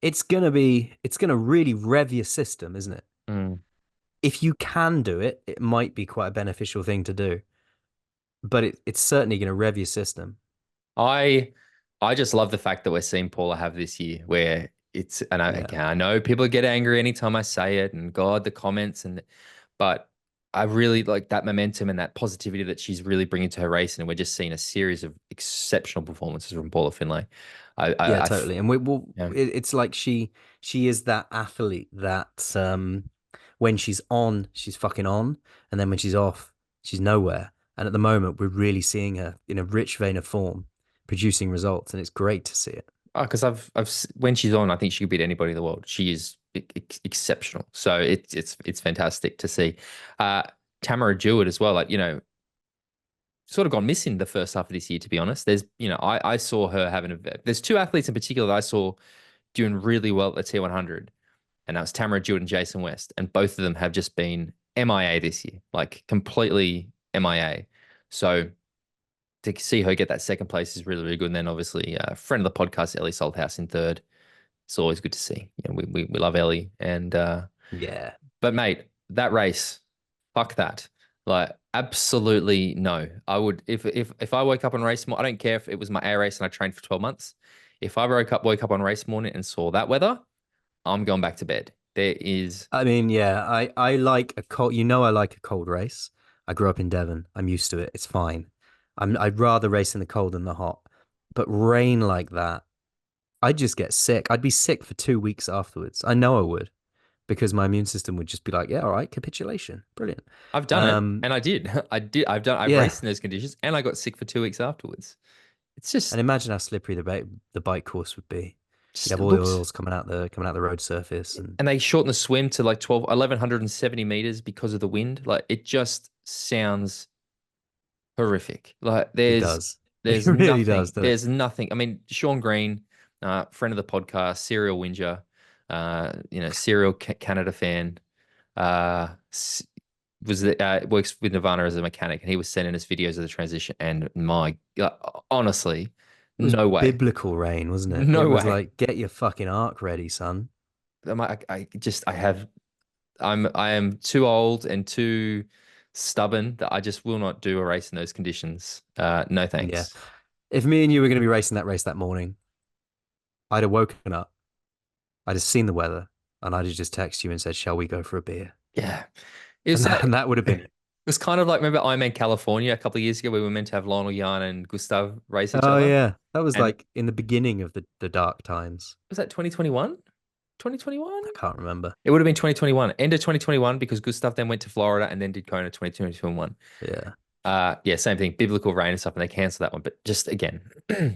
it's gonna really rev your system, isn't it? Mm. If you can do it, it might be quite a beneficial thing to do, but it's certainly going to rev your system. I I just love the fact that we're seeing Paula have this year where it's and Yeah. again I know people get angry anytime I say it and God the comments but I really like that momentum and that positivity that she's really bringing to her race and we're just seeing a series of exceptional performances from Paula Findlay. Yeah, I totally. And yeah. it's like she is that athlete that when she's on, she's fucking on, and then when she's off, she's nowhere. And at the moment, we're really seeing her in a rich vein of form, producing results, and it's great to see it. Oh, because when she's on, I think she could beat anybody in the world. She is exceptional. So it's fantastic to see. Uh, Tamara Jewett as well. Like sort of gone missing the first half of this year, to be honest. I saw her having there's two athletes in particular that I saw doing really well at the T100, and that was Tamara Jewett and Jason West, and both of them have just been MIA this year, like completely MIA. So to see her get that second place is really, really good. And then obviously, friend of the podcast, Ellie Salthouse in third. It's always good to see. We love Ellie. And Yeah. but mate, that race, fuck that. Like absolutely no. I would if I woke up on race morning, I don't care if it was my A race and I trained for 12 months. If I woke up on race morning and saw that weather, I'm going back to bed. There is I mean, yeah, I like a cold. You know, I like a cold race. I grew up in Devon. I'm used to it. It's fine. I'd rather race in the cold than the hot. But rain like that, I'd just get sick. I'd be sick for 2 weeks afterwards. I know I would because my immune system would just be like, yeah, all right, capitulation. Brilliant. I've done it Um, and I did. I've yeah. raced in those conditions and I got sick for 2 weeks afterwards. It's just And imagine how slippery the bike course would be. You'd just have all the looks oils coming out the road surface, and and they shorten the swim to like 1170 meters because of the wind. Like it just sounds horrific. Like it there's does. It there's really does, nothing. doesn't it? There's nothing. I mean, Sean Green, friend of the podcast, serial whinger, serial Canada fan, uh, works with Nirvana as a mechanic, and he was sending us videos of the transition. And my God, honestly, It was no way, biblical rain, wasn't it? It no was way. like, get your fucking arc ready, son. I have I am too old and too stubborn that I just will not do a race in those conditions. No Yeah. thanks. If me and you were going to be racing that race that morning, I'd have woken up, I'd have seen the weather, and I'd have just texted you and said, "Shall we go for a beer?" Yeah. It And was that, like and that would have been it it. was kind of like remember Ironman California a couple of years ago where we were meant to have Lionel Yan and Gustav race each Oh other. yeah, that was And like in the beginning of the dark times. was that 2021? 2021? I can't remember. It would have been 2021. End of 2021 because Gustav then went to Florida and then did Kona 2021. Yeah. Yeah, same thing. Biblical rain and stuff, and they cancel that one. But just again,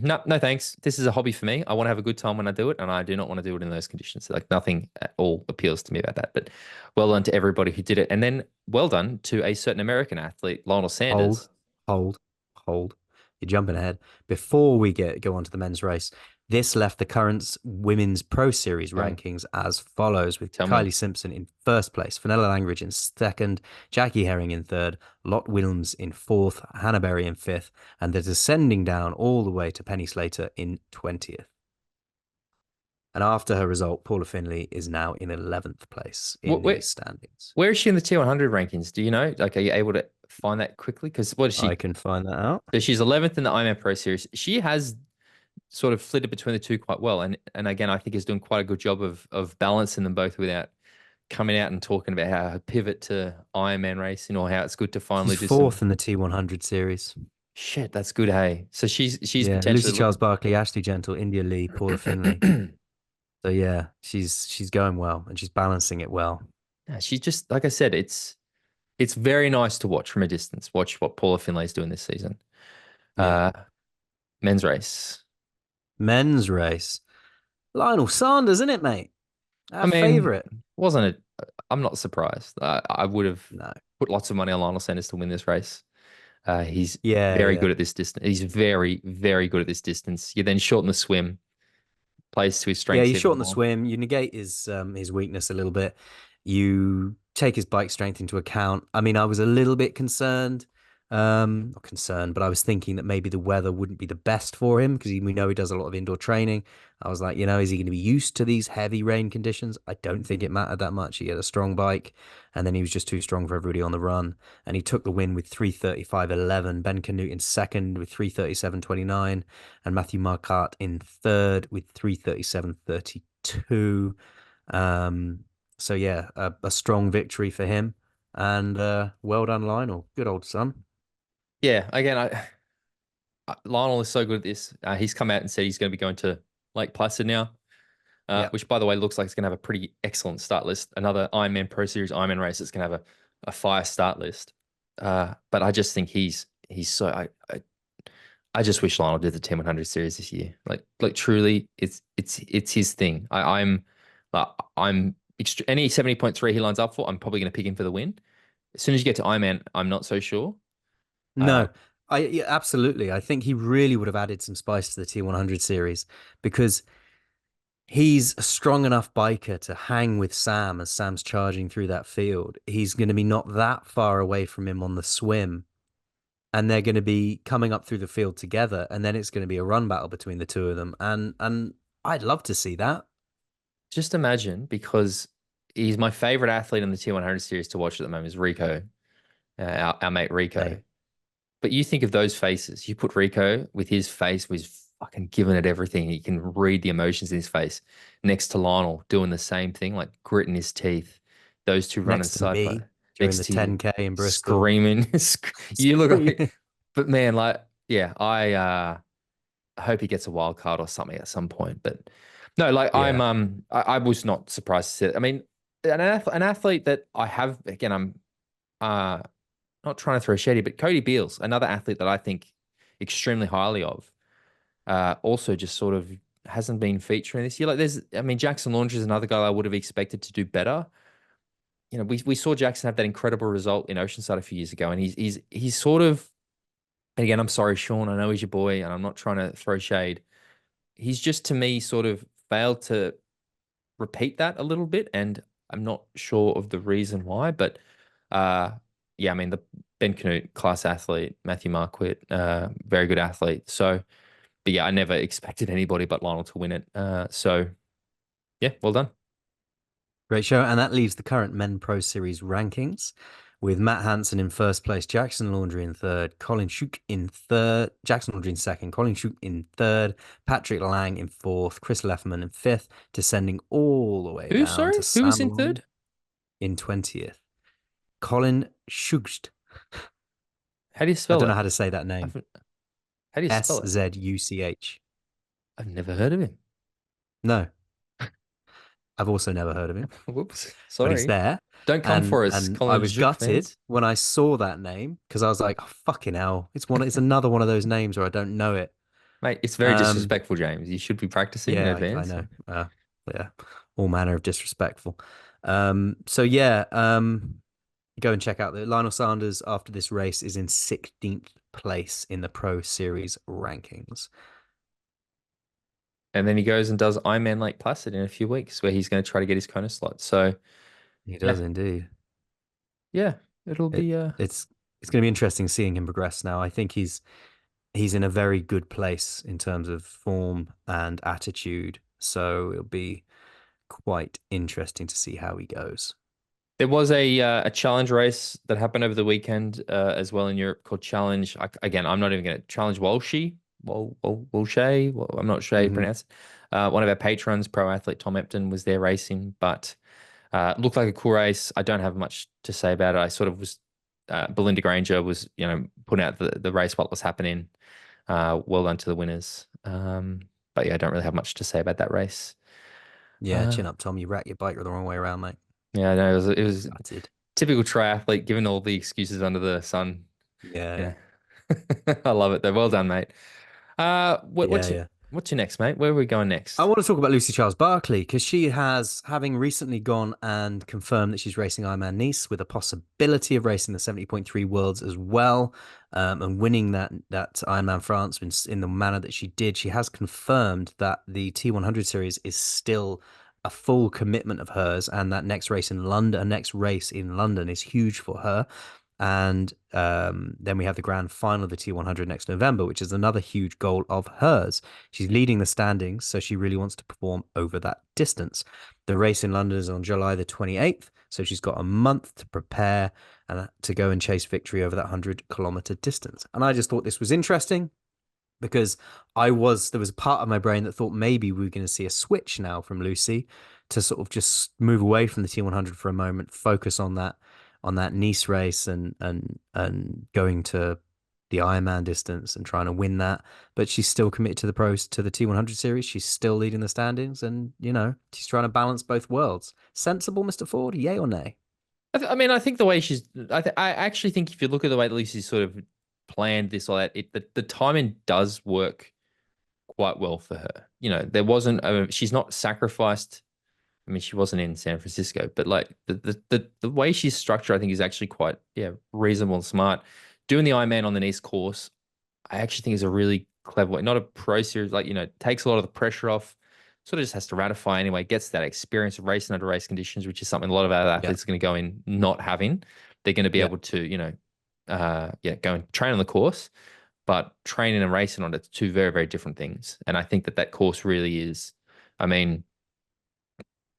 no, no thanks. This is a hobby for me. I want to have a good time when I do it, and I do not want to do it in those conditions. Like nothing at all appeals to me about that. But well done to everybody who did it, and then well done to a certain American athlete, Lionel Hold, Sanders. hold, hold. You're jumping ahead. Before we go on to the men's race, this left the current women's Pro Series Oh, rankings as follows, with tell me. Kylie Simpson in first place, Fenella Langridge in second, Jackie Herring in third, Lot Williams in fourth, Hannah Berry in fifth, and they're descending down all the way to Penny Slater in 20th. And after her result, Paula Findlay is now in 11th place in Where, these standings. where is she in the T100 rankings? Do you know? Like, are you able to find that quickly? Because what is I she? can find that out. So she's 11th in the Ironman Pro Series. She has sort of flitted between the two quite well, and again, I think is doing quite a good job of balancing them both without coming out and talking about how her pivot to Ironman racing or how it's good to She's finally do some fourth in the T100 series. shit. That's good, hey. So she's Yeah, Lucy potentially Charles looking. Barkley, Ashley Gentle, India Lee, Paula Findlay. So yeah, she's going well and she's balancing it well. Yeah, she's just like I said, it's very nice to watch from a distance. Watch what Paula Finlay's doing this season. Yeah. Uh, men's race. Men's race. Lionel Sanders, isn't it, mate? I Our mean, favorite. wasn't it? I'm not surprised. I would have No. put lots of money on Lionel Sanders to win this race. He's Yeah, very yeah. good at this distance. He's very, very good at this distance. You then shorten the swim, plays to his Yeah, strengths you even shorten the more. swim, you negate his weakness a little bit. You take his bike strength into account. I mean, I was a little bit concerned. Not concerned, but I was thinking that maybe the weather wouldn't be the best for him because we know he does a lot of indoor training. I was like, is he going to be used to these heavy rain conditions? I don't think it mattered that much. He had a strong bike, and then he was just too strong for everybody on the run. And he took the win with 3:35.11. Ben Canute in second with 3:37.29, and Matthew Marquardt in third with 3:37.32. Um, so yeah, a strong victory for him, and well done, Lionel. Good old son. Yeah, again, Lionel is so good at this. He's come out and said he's going to be going to Lake Placid now, Yeah. which, by the way, looks like it's going to have a pretty excellent start list. Another Ironman Pro Series Ironman race that's going to have a fire start list. But I just think he's so I just wish Lionel did the T100 series this year. Like truly, it's his thing. I'm any 70.3 he lines up for. I'm probably going to pick him for the win. As soon as you get to Ironman, I'm not so sure. Uh, No, yeah, absolutely. I think he really would have added some spice to the T100 series because he's a strong enough biker to hang with Sam as Sam's charging through that field. He's going to be not that far away from him on the swim, and they're going to be coming up through the field together, and then it's going to be a run battle between the two of them. And I'd love to see that. just imagine because he's my favorite athlete in the T100 series to watch at the moment is Rico, our mate Rico. Same. But you think of those faces. You put Rico with his face, was fucking giving it everything. You can read the emotions in his face. Next to Lionel, doing the same thing, like gritting his teeth. Those two running Next to side by me during next the to you, 10K in Bristol. screaming. You look like, but man, like, yeah, I hope he gets a wild card or something at some point. But no, like Yeah. I was not surprised to see it. I mean, an athlete that I have again, I'm uh not trying to throw shady, but Cody Beals, another athlete that I think extremely highly of, also just sort of hasn't been featuring this year. Like I mean, Jackson Laundry is another guy I would have expected to do better. You know, we saw Jackson have that incredible result in Oceanside a few years ago, and he's sort of, and again, I'm sorry, Sean, I know he's your boy, and I'm not trying to throw shade. He's just to me sort of failed to repeat that a little bit, and I'm not sure of the reason why, but uh, yeah, I mean the Ben Canute, class athlete, Matthew Marquardt, very good athlete. So, but yeah, I never expected anybody but Lionel to win it. So yeah, well done. Great show. And that leaves the current Men Pro Series rankings with Matt Hansen in first place, Jackson Laundry in third, Colin Schuck in third, Jackson Laundry in second, Colin Schuck in third, Patrick Lang in fourth, Chris Lefferman in fifth, descending all the way Who? down to Sorry, who was Sam in Long third? in 20th. Colin Schucht. How do you I spell don't know it? how to say that name. I've, how do you spell it? SZUCH. I've never heard of him. No. I've also never heard of him, Whoops, but he's sorry. there. Don't come And for us, and I Colin was Zook gutted fans. when I saw that name because I was like, oh, fucking hell, it's another one of those names where I don't know it. Mate, it's very Um, disrespectful, James. You should be practicing in yeah, I advance. know. Yeah, all manner of disrespectful. So yeah, go and check out the Lionel Sanders after this race is in 16th place in the Pro Series rankings. And then he goes and does Ironman Lake Placid in a few weeks, where he's going to try to get his Kona slot. So He yeah, does indeed. yeah, it'll It be it's going to be interesting seeing him progress now. I think he's in a very good place in terms of form and attitude. So it'll be quite interesting to see how he goes. There was a challenge race that happened over the weekend as well in Europe called Challenge. Again, I'm not even going to Challenge Walshy, Walshay. I'm not sure how you Hmm. pronounce it. One of our patrons, pro athlete Tom Epton, was there racing, but looked like a cool race. I don't have much to say about it. I sort of was Belinda Granger was putting out the race while it was happening. Well done to the winners. But yeah, I don't really have much to say about that race. Yeah, Uh, chin up, Tom. You rack your bike the wrong way around, mate. yeah, no, it was Gutted. typical triathlete, given all the excuses under the sun. Yeah, Yeah. I love it though. Well done, mate. yeah, yeah. What's your next, mate? Where are we going I next? want to talk about Lucy Charles-Barclay because she has, having recently gone and confirmed that she's racing Ironman Nice with a possibility of racing the 70.3 Worlds as well, and winning that Ironman France in the manner that she did. She has confirmed that the T100 series is still a full commitment of hers, and that next race in London is huge for her. And then we have the grand final of the T100 next November, which is another huge goal of hers. She's leading the standings, so she really wants to perform over that distance. The race in London is on July the 28th, so she's got a month to prepare and to go and chase victory over that 100-kilometer distance. And I just thought this was interesting because there was a part of my brain that thought maybe we were going to see a switch now from Lucy to sort of just move away from the T100 for a moment, focus on that Nice race and going to the Ironman distance and trying to win that. But she's still committed to the pros to the T100 series. She's still leading the standings, and she's trying to balance both worlds. Sensible, Mr. Ford? Yay or nay? I mean, I think the way I actually think if you look at the way that Lucy's sort of planned this or that, the timing does work quite well for her. There wasn't, she's not sacrificed. I mean, she wasn't in San Francisco, but like the way she's structured, I think is actually quite, yeah, reasonable and smart. Doing the Ironman on the East course, I actually think is a really clever way. Not a pro series, like, takes a lot of the pressure off, sort of just has to ratify anyway, gets that experience of racing under race conditions, which is something a lot of our Yeah, athletes are going to go in not having. They're going to be yeah. able to, yeah, go and train on the course, but training and racing on it's two very, very different things. And I think that course really is, I mean,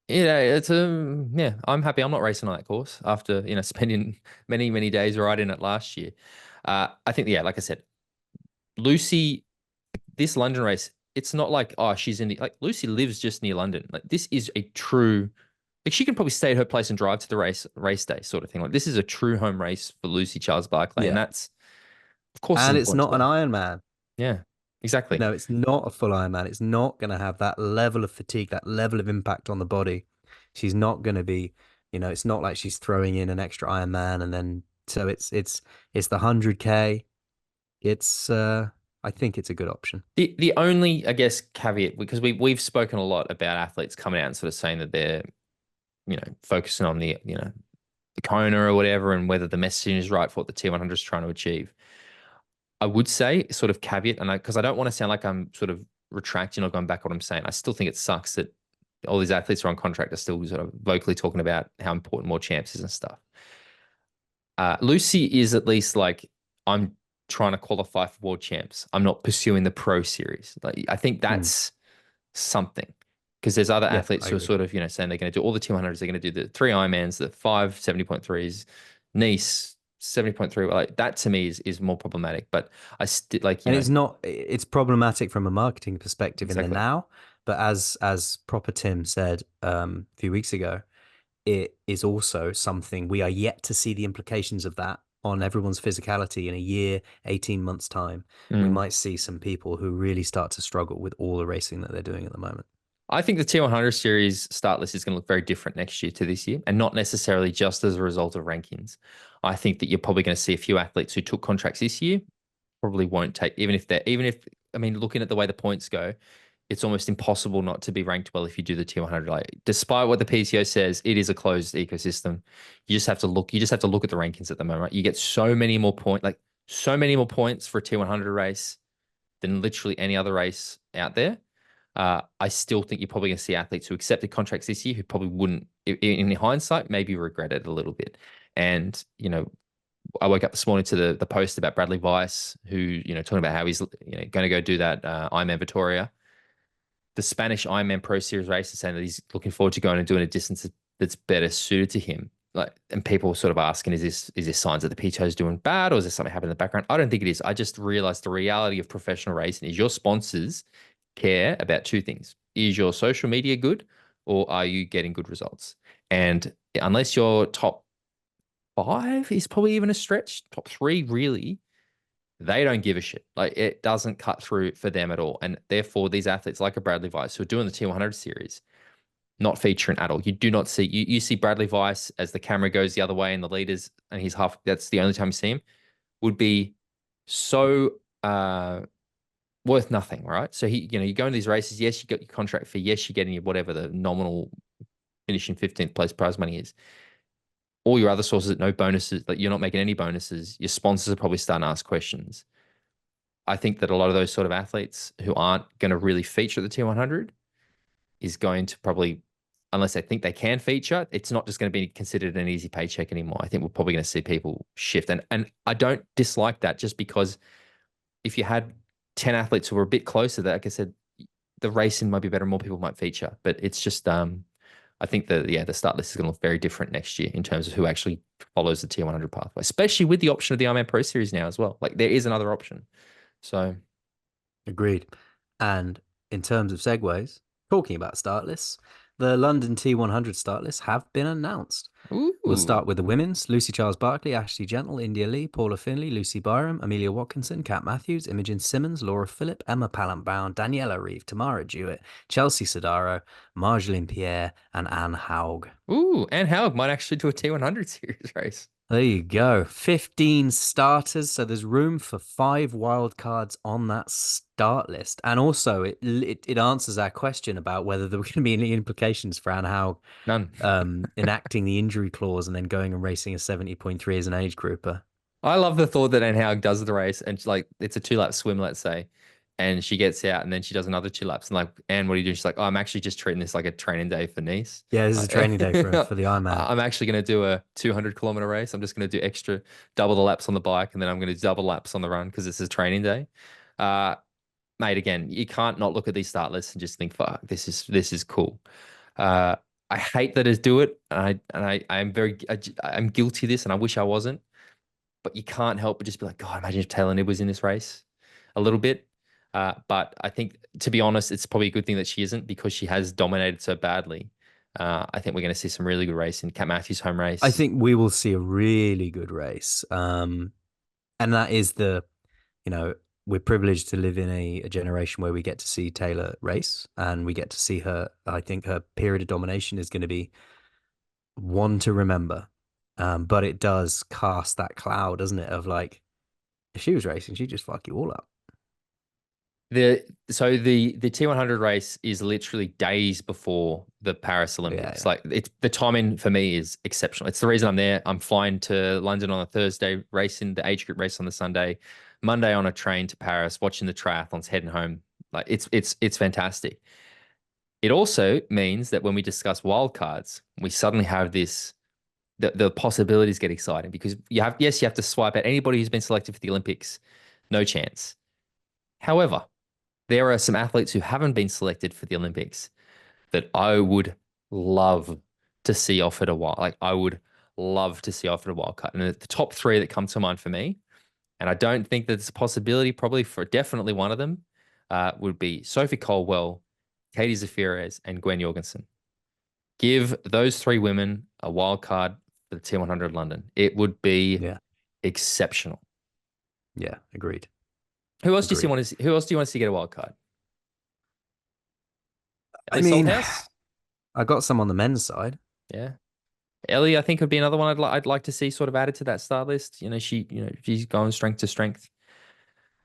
it's yeah, I'm happy I'm not racing on that course after, spending many, many days riding it last year. I think, yeah, like I said, Lucy, this London race, it's not like, oh, she's in the, like, Lucy lives just near London. Like, this is a true, like, she can probably stay at her place and drive to the race day sort of thing. Like, this is a true home race for Lucy Charles Barclay. And Yeah. that's, of course, it's And it's important not to an her. Ironman. Yeah, exactly. It's not a full Ironman. It's not going to have that level of fatigue, that level of impact on the body. She's not going to be, it's not like she's throwing in an extra Ironman and then so it's the 100K. It's I think it's a good option. The only, I guess, caveat, because we've spoken a lot about athletes coming out and sort of saying that they're, focusing on the Kona or whatever, and whether the messaging is right for what the T100 is trying to achieve. I would say sort of caveat, and because I don't want to sound like I'm sort of retracting or going back on what I'm saying. I still think it sucks that all these athletes are on contract are still sort of vocally talking about how important more champs is and stuff. Lucy is at least like, I'm trying to qualify for world champs. I'm not pursuing the pro series. Like, I think Mm, that's something, because there's other yeah, athletes I who are agree. sort of, saying they're going to do all the 200s, they're going to do the three Ironmans, the five 70.3s, Nice 70.3. Like, that to me is more problematic. But I still like, And it's problematic from a marketing perspective in the exactly. now, but as proper Tim said a few weeks ago, it is also something we are yet to see the implications of that on everyone's physicality in a year, 18 months time. We Mm. might see some people who really start to struggle with all the racing that they're doing at the moment. I think the T100 series start list is going to look very different next year to this year, and not necessarily just as a result of rankings. I think that you're probably going to see a few athletes who took contracts this year probably won't take, even if, I mean, looking at the way the points go, it's almost impossible not to be ranked well if you do the T100. Like, despite what the PCO says, it is a closed ecosystem. You just have to look at the rankings at the moment. Right? You get so many more points for a T100 race than literally any other race out there. I still think you're probably going to see athletes who accepted contracts this year who probably wouldn't, in hindsight, maybe regret it a little bit. And, I woke up this morning to the post about Bradley Weiss, who, talking about how he's, going to go do that Ironman Vitoria. The Spanish Ironman Pro Series race is saying that he's looking forward to going and doing a distance that's better suited to him. Like, and people sort of asking, is this signs that the PTO is doing bad, or is there something happening in the background? I don't think it is. I just realized the reality of professional racing is your sponsors care about two things. Is your social media good, or are you getting good results? And unless you're top five is probably even a stretch, top three, really, they don't give a shit. Like, it doesn't cut through for them at all. And therefore, these athletes like a Bradley Weiss who are doing the T100 series, not featuring at all. You do not see, you see Bradley Weiss as the camera goes the other way and the leaders, and that's the only time you see him, would be so worth nothing, right? So you go in these races, yes, you got your contract fee, yes, you're getting your whatever the nominal finishing 15th place prize money is. All your other sources, no bonuses, like you're not making any bonuses. Your sponsors are probably starting to ask questions. I think that a lot of those sort of athletes who aren't going to really feature at the T100 is going to probably, unless they think they can feature, it's not just going to be considered an easy paycheck anymore. I think we're probably going to see people shift. And I don't dislike that, just because if you had 10 athletes who were a bit closer, that, like I said, the racing might be better, more people might feature. But it's just, I think the start list is going to look very different next year in terms of who actually follows the T100 pathway, especially with the option of the Ironman Pro Series now as well. Like, there is another option. So, Agreed. And in terms of segues, talking about start lists, the London T100 start lists have been announced. We'll ooh, start with the women's: Lucy Charles-Barclay, Ashley Gentle, India Lee, Paula Findlay, Lucy Byram, Amelia Watkinson, Kat Matthews, Imogen Simmons, Laura Phillip, Emma Pallant-Brown, Daniela Reeve, Tamara Jewett, Chelsea Sodaro, Marjolaine Pierre, and Anne Haug. ooh, and Haug might actually do a T100 series race. There you go. 15 starters, so there's room for 5 wild cards on that start list. And also, it answers our question about whether there were going to be any implications for Anne Haug None. enacting the injury clause and then going and racing a 70.3 as an age grouper. I love the thought that Anne Haug does the race and it's a 2 lap swim, let's say, and she gets out and then she does another 2 laps. And like, Anne, what are you doing? She's like, oh, I'm actually just treating this like a training day for Nice. Yeah, this is a training day for the Ironman. I'm actually going to do a 200-kilometer race. I'm just going to do extra double the laps on the bike, and then I'm going to do double laps on the run because this is training day. Uh, Mate, again, you can't not look at these start lists and just think, fuck, this is cool. Uh, I hate that I do it, I'm guilty of this, and I wish I wasn't. But you can't help but just be like, God, imagine if Taylor Knibb was in this race a little bit. But I think, to be honest, it's probably a good thing that she isn't, because she has dominated so badly. I think we're going to see some really good racing. Kat Matthews' home I race. think we will see a really good race. And that is we're privileged to live in a generation where we get to see Taylor race and we get to see her. I think her period of domination is going to be one to remember. But it does cast that cloud, doesn't it? Of like, if she was racing, she'd just fuck you all up. The T100 race is literally days before the Paris Yeah, Olympics. yeah. Like, it's the timing for me is exceptional. It's the reason I'm there. I'm flying to London on a Thursday, racing the age group race on the Sunday, Monday on a train to Paris, watching the triathlons, heading home. Like, it's fantastic. It also means that when we discuss wildcards, we suddenly have the possibilities get exciting, because you have to swipe out anybody who's been selected for the Olympics. No chance. However, there are some athletes who haven't been selected for the Olympics that I would love to see offered a wild. Like, I would love to see offered a wild card. And the top three that come to mind for me, and I don't think that it's a possibility, probably for definitely one of them, would be Sophie Colwell, Katie Zafiris, and Gwen Jorgensen. Give those three women a wild card for the T100 London. It would be Yeah. exceptional. Yeah. Agreed. Who else do you Agreed. want to see? Who else do you want to see get a wild card? I Ellie mean, Salthouse. I got some on the men's side. Yeah. Ellie, I think would be another one I'd like to see sort of added to that star list. She's going strength to strength.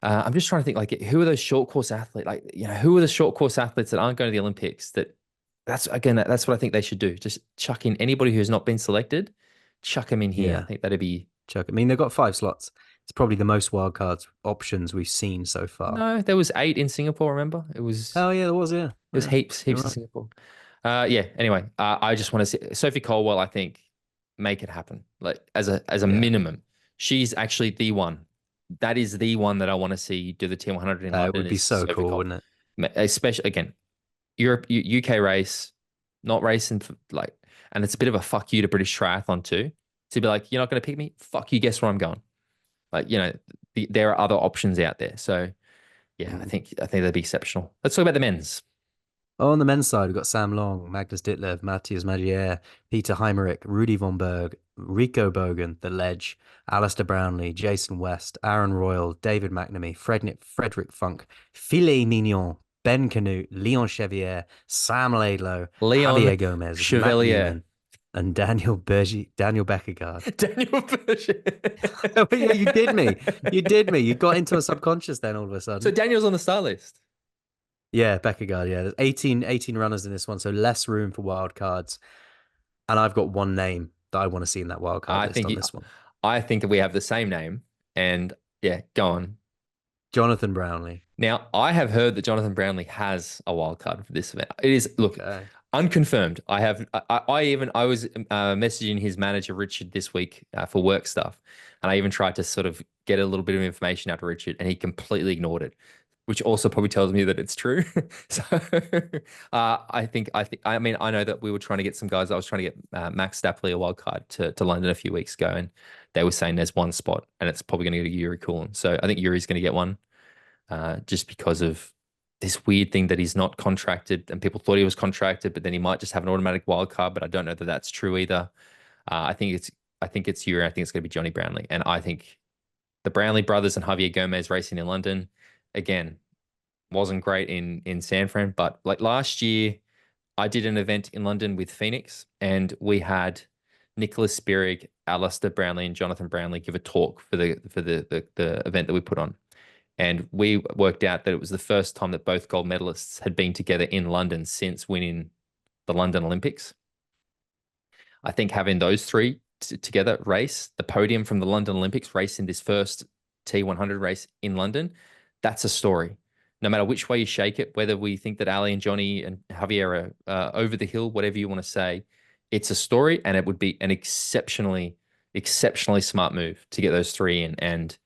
I'm just trying to think like who are those short course athletes? Like, who are the short course athletes that aren't going to the Olympics? That's again, that's what I think they should do. Just chuck in anybody who's not been selected, chuck them in here. I Yeah, think that'd be Chuck. I mean, they've got 5 slots. It's probably the most wildcards options we've seen so far. no, there was 8 in Singapore, remember? Oh yeah, there was, yeah. It was Yeah, heaps, you're heaps in right. Singapore. Yeah, anyway, I just want to see Sophie Colwell, I think, make it happen. Like as a Yeah, minimum. She's actually the one. That is the one that I want to see do the T100 in that London would be is so Sophie cool, Colwell. wouldn't it? Especially again, UK race, not racing for, like, and it's a bit of a fuck you to British triathlon too. To be like, you're not going to pick me? Fuck you, guess where I'm going? Like, there are other options out there. So yeah, I Mm. think I think that'd be exceptional. Let's talk about the men's. Oh, on the men's side, we've got Sam Long, Magnus Ditlev, Matthias Magier, Peter Heimerick, Rudy von Berg, Rico Bogan, The Ledge, Alistair Brownlee, Jason West, Aaron Royal, David McNamee, Frederick Funk, Filet Mignon, Ben Canute, Leon Chevier, Sam Laidlow, Leon Javier Gomez, Matt Chevalier. Newman, and Daniel Beckergaard. Daniel Persian. Oh, yeah, you did me. You did me. You got into a subconscious then all of a So sudden. Daniel's on the star list. Yeah, Beckergaard. Yeah, there's 18 runners in this one, so less room for wild cards. And I've got one name that I want to see in that wild card I list think on he, this one. I think that we have the same name. And yeah, go on. Jonathan Brownlee. Now, I have heard that Jonathan Brownlee has a wild card for this event. It is, look, Okay. unconfirmed. I was messaging his manager Richard this week for work stuff, and I even tried to sort of get a little bit of information out of Richard, and he completely ignored it, which also probably tells me that it's true. So I mean, I know that we were trying to get some guys. I was trying to get Max Stapley a wild card to London a few weeks ago, and they were saying there's one spot, and it's probably going to go to Yuri Coolin. So I think Yuri's going to get one, just because of this weird thing that he's not contracted, and people thought he was contracted, but then he might just have an automatic wild card. But I don't know that that's true either. I think it's Yuri. I think it's going to be Johnny Brownlee, and I think the Brownlee brothers and Javier Gomez racing in London again wasn't great in San Fran, but like last year, I did an event in London with Phoenix, and we had Nicholas Spirig, Alistair Brownlee, and Jonathan Brownlee give a talk for the event that we put on. And we worked out that it was the first time that both gold medalists had been together in London since winning the London Olympics. I think having those three together race the podium from the London Olympics, race in this first T100 race in London, that's a story. No matter which way you shake it, whether we think that Ali and Johnny and Javier are over the hill, whatever you want to say, it's a story, and it would be an exceptionally smart move to get those three in. And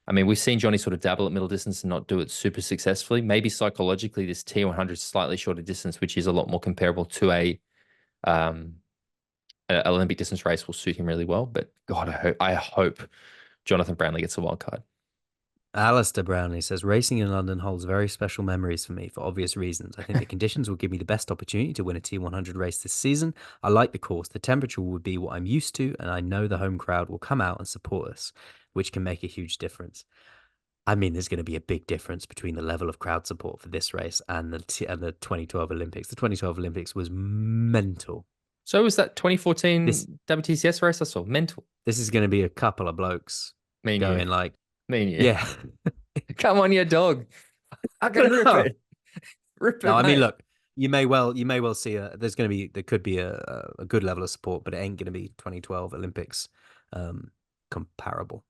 I mean, we've seen Johnny sort of dabble at middle distance and not do it super successfully. Maybe psychologically, this T100 slightly shorter distance, which is a lot more comparable to um, a Olympic distance race, will suit him really well. But God, I hope Jonathan Brownlee gets a wild card. Alistair Brownlee says, racing in London holds very special memories for me for obvious reasons. I think the conditions will give me the best opportunity to win a T100 race this season. I like the course. The temperature would be what I'm used to, and I know the home crowd will come out and support us, which can make a huge difference. I mean, there's going to be a big difference between the level of crowd support for this race and the 2012 Olympics. The 2012 Olympics was mental. So was that 2014 This WTCS race I saw? Mental. this is going to be a couple of blokes Me and you. going like, Me and you. yeah. Come on, you dog. I can rip No, it. Rip no. it, I mean, mate. look, you may well see there could be a good level of support, but it ain't going to be 2012 Olympics um, comparable,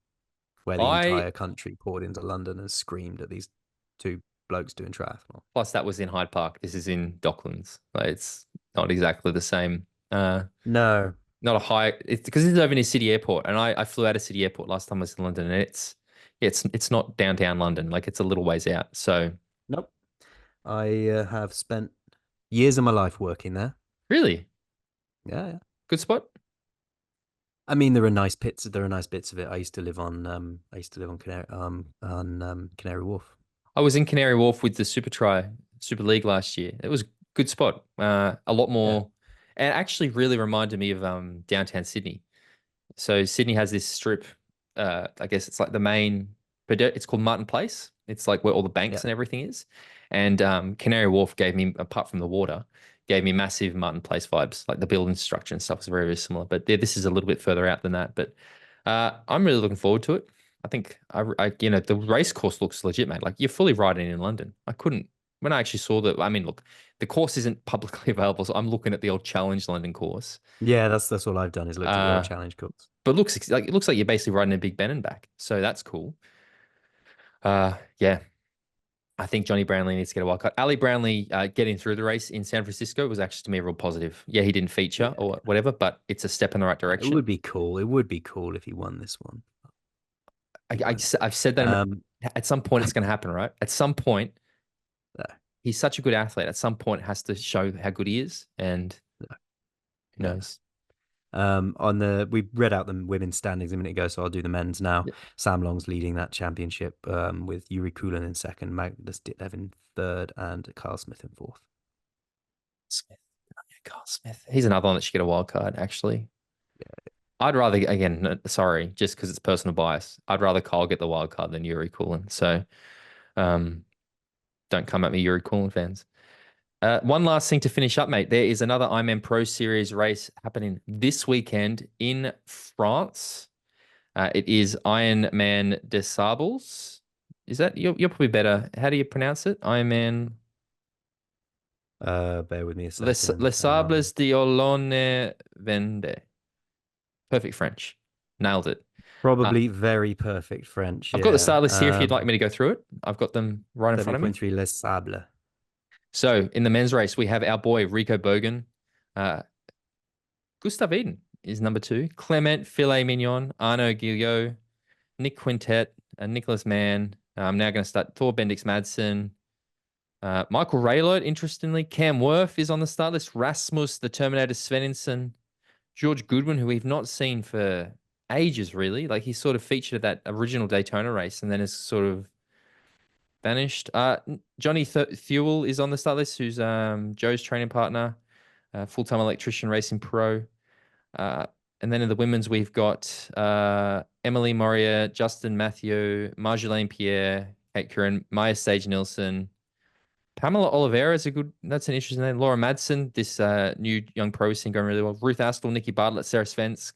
where the I entire country poured into London and screamed at these two blokes doing triathlon. Plus that was in Hyde Park. This is in Docklands. Like, it's not exactly the same. No, Not a high. It's because it's over near City Airport, and I flew out of City Airport last time I was in London, and it's not downtown London. Like, it's a little ways out. So nope. I have spent years of my life working there. really Yeah, yeah. good spot. I mean, there are nice bits. There are nice bits of it. I used to live on Canary Wharf. I was in Canary Wharf with the Super League last year. It was a good spot. A lot Yeah, more, and actually really reminded me of downtown Sydney. So Sydney has this strip. I guess it's like the main, but it's called Martin Place. It's like where all the banks yeah. and everything is. And Canary Wharf gave me, apart from the water, gave me massive Martin Place vibes. Like the building structure and stuff was very, very similar. But yeah, this is a little bit further out than that. But I'm really looking forward to it. I think the race course looks legit, mate. Like you're fully riding in London. I couldn't when I actually saw that. I mean, look, the course isn't publicly available, so I'm looking at the old Challenge London course. Yeah, that's all I've done is looked at the old Uh, challenge course. but it looks like you're basically riding a Big Ben and back. So that's cool. Yeah, I think Johnny Brownlee needs to get a wild card. Ali Brownlee getting through the race in San Francisco was actually to me a real positive. Yeah, he didn't feature Yeah, or whatever, but it's a step in the right it direction. would be cool. It would be cool if he won this one. He won't. I've said that Um, at some point it's going to happen, right? At some point, no, he's such a good athlete. At some point, it has to show how good he is, and no, who no. knows? We read out the women's standings a minute ago, so I'll do the men's now. Yeah. Sam Long's leading that championship, with Yuri Kulin in second, Magnus Ditlev in third, and Carl Smith in fourth. Smith. Oh, yeah, Carl Smith. He's another one that should get a wild card, actually. I'd rather, again, sorry, just because it's personal bias, I'd rather Kyle get the wild card than Yuri Kulin. So um, don't come at me, Yuri Kulin fans. One last thing to finish up, mate. There is another Ironman Pro Series race happening this weekend in France. It is Ironman des Sables. Is that you're probably better? How do you pronounce it? Ironman Bear with me a Les second. Sables d'Olonne Vende. Perfect French. Nailed it. Probably very perfect French. I've got the Yeah. start list here if you'd like me to go through it. I've got them right in front of me. 70.3 Les Sables. So in the men's race, we have our boy Rico Bogan. Gustav Eden is number 2. Clement Filet Mignon, Arnaud Gillot, Nick Quintet, Nicholas Mann. I'm now going to start Thor Bendix Madsen. Michael Raylord, interestingly. Cam Worth is on the start list. Rasmus, the Terminator Svenningsson. George Goodwin, who we've not seen for ages, really. Like he sort of featured at that original Daytona race and then has sort of vanished. Johnny Thewell is on the start list, who's Joe's training partner, full-time electrician racing pro. And then in the women's, we've got Emily Moria, Justin Matthew, Marjolaine Pierre, Kate Curran, Maya Sage Nilsson. Pamela Oliveira is that's an interesting name. Laura Madsen, this new young pro scene going really well. Ruth Astle, Nikki Bartlett, Sarah Svensk,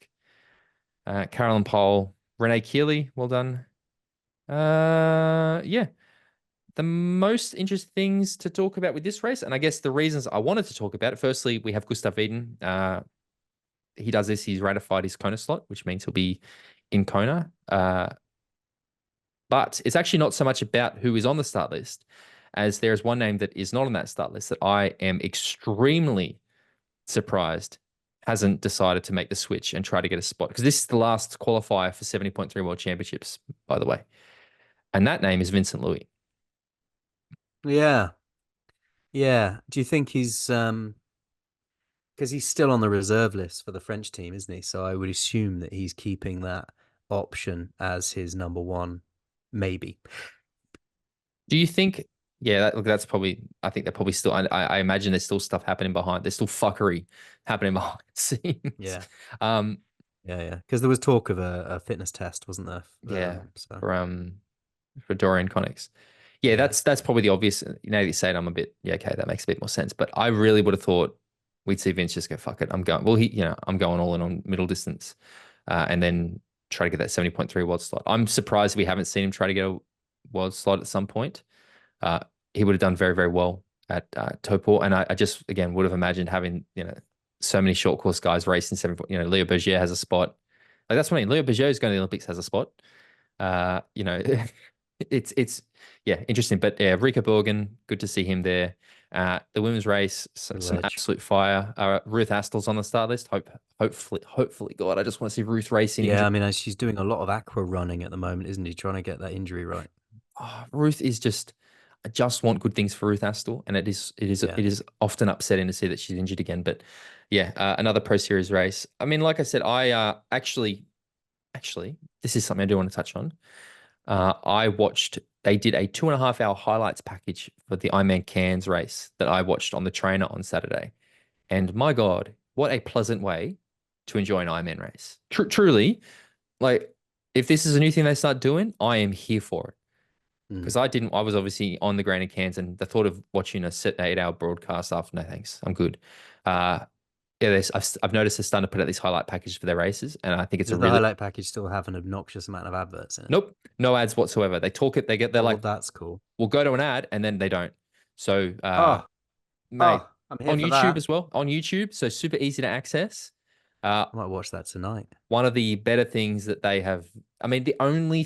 Carolyn Pole, Renee Keeley, well done. Yeah. The most interesting things to talk about with this race, and I guess the reasons I wanted to talk about it, firstly, we have Gustav Eden. He does this, he's ratified his Kona slot, which means he'll be in Kona. But it's actually not so much about who is on the start list, as there is one name that is not on that start list that I am extremely surprised hasn't decided to make the switch and try to get a spot. Because this is the last qualifier for 70.3 World Championships, by the way. And that name is Vincent Louis. Yeah. Yeah. Do you think he's because he's still on the reserve list for the French team, isn't he? So I would assume that he's keeping that option as his number one, maybe. Do you think? Yeah, that's probably. I think they're probably still. I imagine there's still stuff happening behind. There's still fuckery happening behind the scenes. Yeah. Um. Yeah. Because there was talk of a fitness test, wasn't there? Yeah. So For Dorian Connix. Yeah, yeah. that's probably the obvious. You know, you say it, I'm a bit. Yeah, okay, that makes a bit more sense. But I really would have thought we'd see Vince just go fuck it. I'm going. Well, I'm going all in on middle distance, and then try to get that 70.3 world slot. I'm surprised we haven't seen him try to get a world slot at some point. He would have done very, very well at Topor. And I just, again, would have imagined having, so many short course guys racing 7, Leo Berger has a spot. Like, that's what I mean. Leo Berger is going to the Olympics, has a spot. It's yeah, interesting. But yeah, Rico Borgen, good to see him there. The women's race, some absolute fire. Ruth Astle's on the start list. Hopefully, God, I just want to see Ruth racing. Yeah, I mean, she's doing a lot of aqua running at the moment, isn't he? Trying to get that injury right. Ruth is just. I just want good things for Ruth Astle, and it is often upsetting to see that she's injured again. But yeah, another Pro Series race. I mean, like I said, I actually, this is something I do want to touch on. I watched. They did a 2.5 hour highlights package for the Ironman Cairns race that I watched on the trainer on Saturday, and my God, what a pleasant way to enjoy an Ironman race. Truly, like if this is a new thing they start doing, I am here for it. Mm. because I was obviously on the ground in Cairns, and the thought of watching a 8 hour broadcast after, no thanks, I'm good. Uh, yeah, I've noticed they're starting to put out these highlight packages for their races, and I think it's a Does the really highlight package still have an obnoxious amount of adverts in it? nope, no ads whatsoever. They talk it, they're Oh, like, that's cool. we'll go to an ad, and then they don't. So, Oh, mate, oh, I'm here on for YouTube that. as well, on YouTube, so super easy to access. Uh, I might watch that tonight. one of the better things that they have, I mean, the only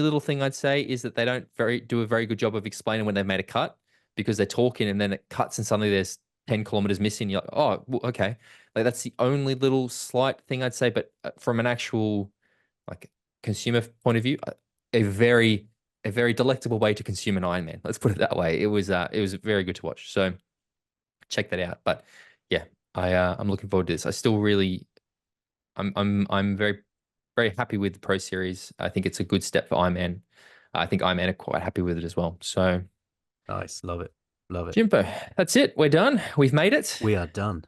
little thing I'd say is that they don't do a very good job of explaining when they've made a cut, because they're talking and then it cuts and suddenly there's 10 kilometers missing. You're like, oh, well, okay. Like that's the only little slight thing I'd say. But from an actual like consumer point of view, a very a very delectable way to consume an Ironman. Let's put it that way. It was very good to watch. So check that out. But yeah, I'm looking forward to this. I still really I'm very happy with the Pro Series. I think it's a good step for Ironman. I think Ironman are quite happy with it as well. So, Nice. Love it. Love it. Jimbo, that's it. We're done. We've made it. We are done.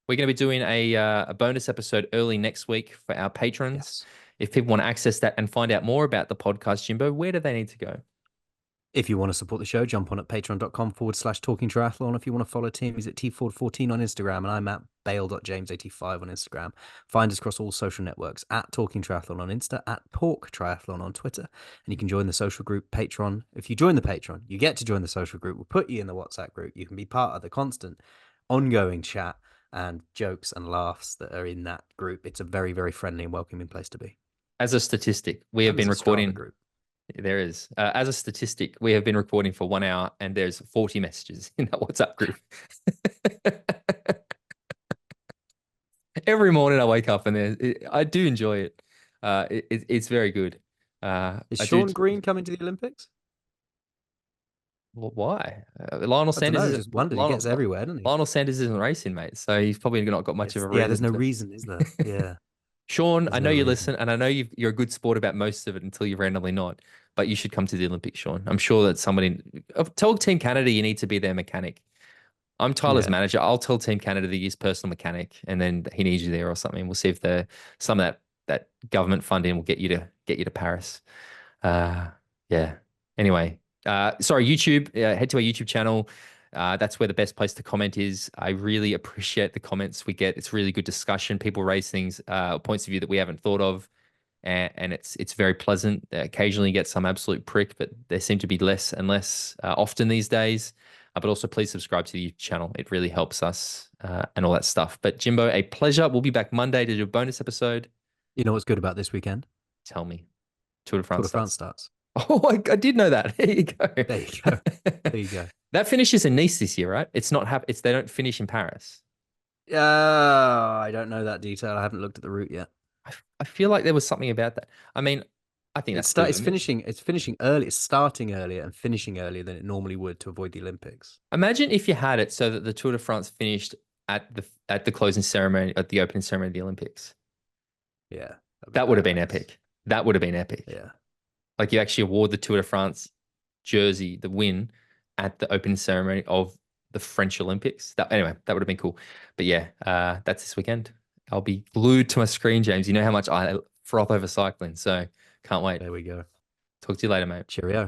We're going to be doing a bonus episode early next week for our patrons. Yes. If people want to access that and find out more about the podcast, Jimbo, where do they need to go? If you want to support the show, jump on at patreon.com/talking triathlon. If you want to follow Tim, he's at tford14 on Instagram, and I'm at bale.james85 on Instagram. Find us across all social networks at Talking Triathlon on Insta, at Pork Triathlon on Twitter. And you can join the social group Patreon. If you join the Patreon, you get to join the social group. We'll put you in the WhatsApp group. You can be part of the constant ongoing chat and jokes and laughs that are in that group. It's a very, very friendly and welcoming place to be. As a statistic, we have And there's been a Strava recording. group. There is. As a statistic, we have been recording for 1 hour and there's 40 messages in that WhatsApp group. Every morning I wake up and I do enjoy it. It's very good. Is I do. Sean Green coming to the Olympics? Well, why? Lionel I don't Sanders know. isn't Just wondered. He gets everywhere, doesn't he? Lionel Sanders isn't racing, mate. So he's probably not got much of a Yeah, there's reason no to. reason, is there? Yeah, Sean, there's I know no you reason. listen, and I know you're a good sport about most of it until you're randomly not. But you should come to the Olympics, Sean. I'm sure that somebody tell Team Canada you need to be their mechanic. I'm Tyler's Yeah, manager. I'll tell Team Canada that he's personal mechanic, and then he needs you there or something. We'll see if some of that government funding will get you to Paris. Yeah. Anyway, sorry, YouTube. Head to our YouTube channel. That's where the best place to comment is. I really appreciate the comments we get. It's really good discussion. People raise things, points of view that we haven't thought of, and it's very pleasant. Occasionally, you get some absolute prick, but there seem to be less and less often these days. But also, please subscribe to the YouTube channel. It really helps us and all that stuff. But Jimbo, a pleasure. We'll be back Monday to do a bonus episode. you know what's good about this weekend? Tell me, Tour de Tour France de France starts. starts. Oh, I did know that. There you go. There you go. There you go. That finishes in Nice this year, right? It's not It's they don't finish in Paris. I don't know that detail. I haven't looked at the route yet. I feel like there was something about that. I mean, I think that's It's legitimate. finishing. It's finishing early. It's starting earlier and finishing earlier than it normally would to avoid the Olympics. Imagine if you had it so that the Tour de France finished at the closing ceremony, at the opening ceremony of the Olympics. Yeah, That would have been epic. That would have been epic. Yeah. Like you actually award the Tour de France jersey, the win, at the opening ceremony of the French Olympics. Anyway, that would have been cool. But yeah, that's this weekend. I'll be glued to my screen, James. You know how much I froth over cycling, so can't wait. There we go. Talk to you later, mate. Cheerio.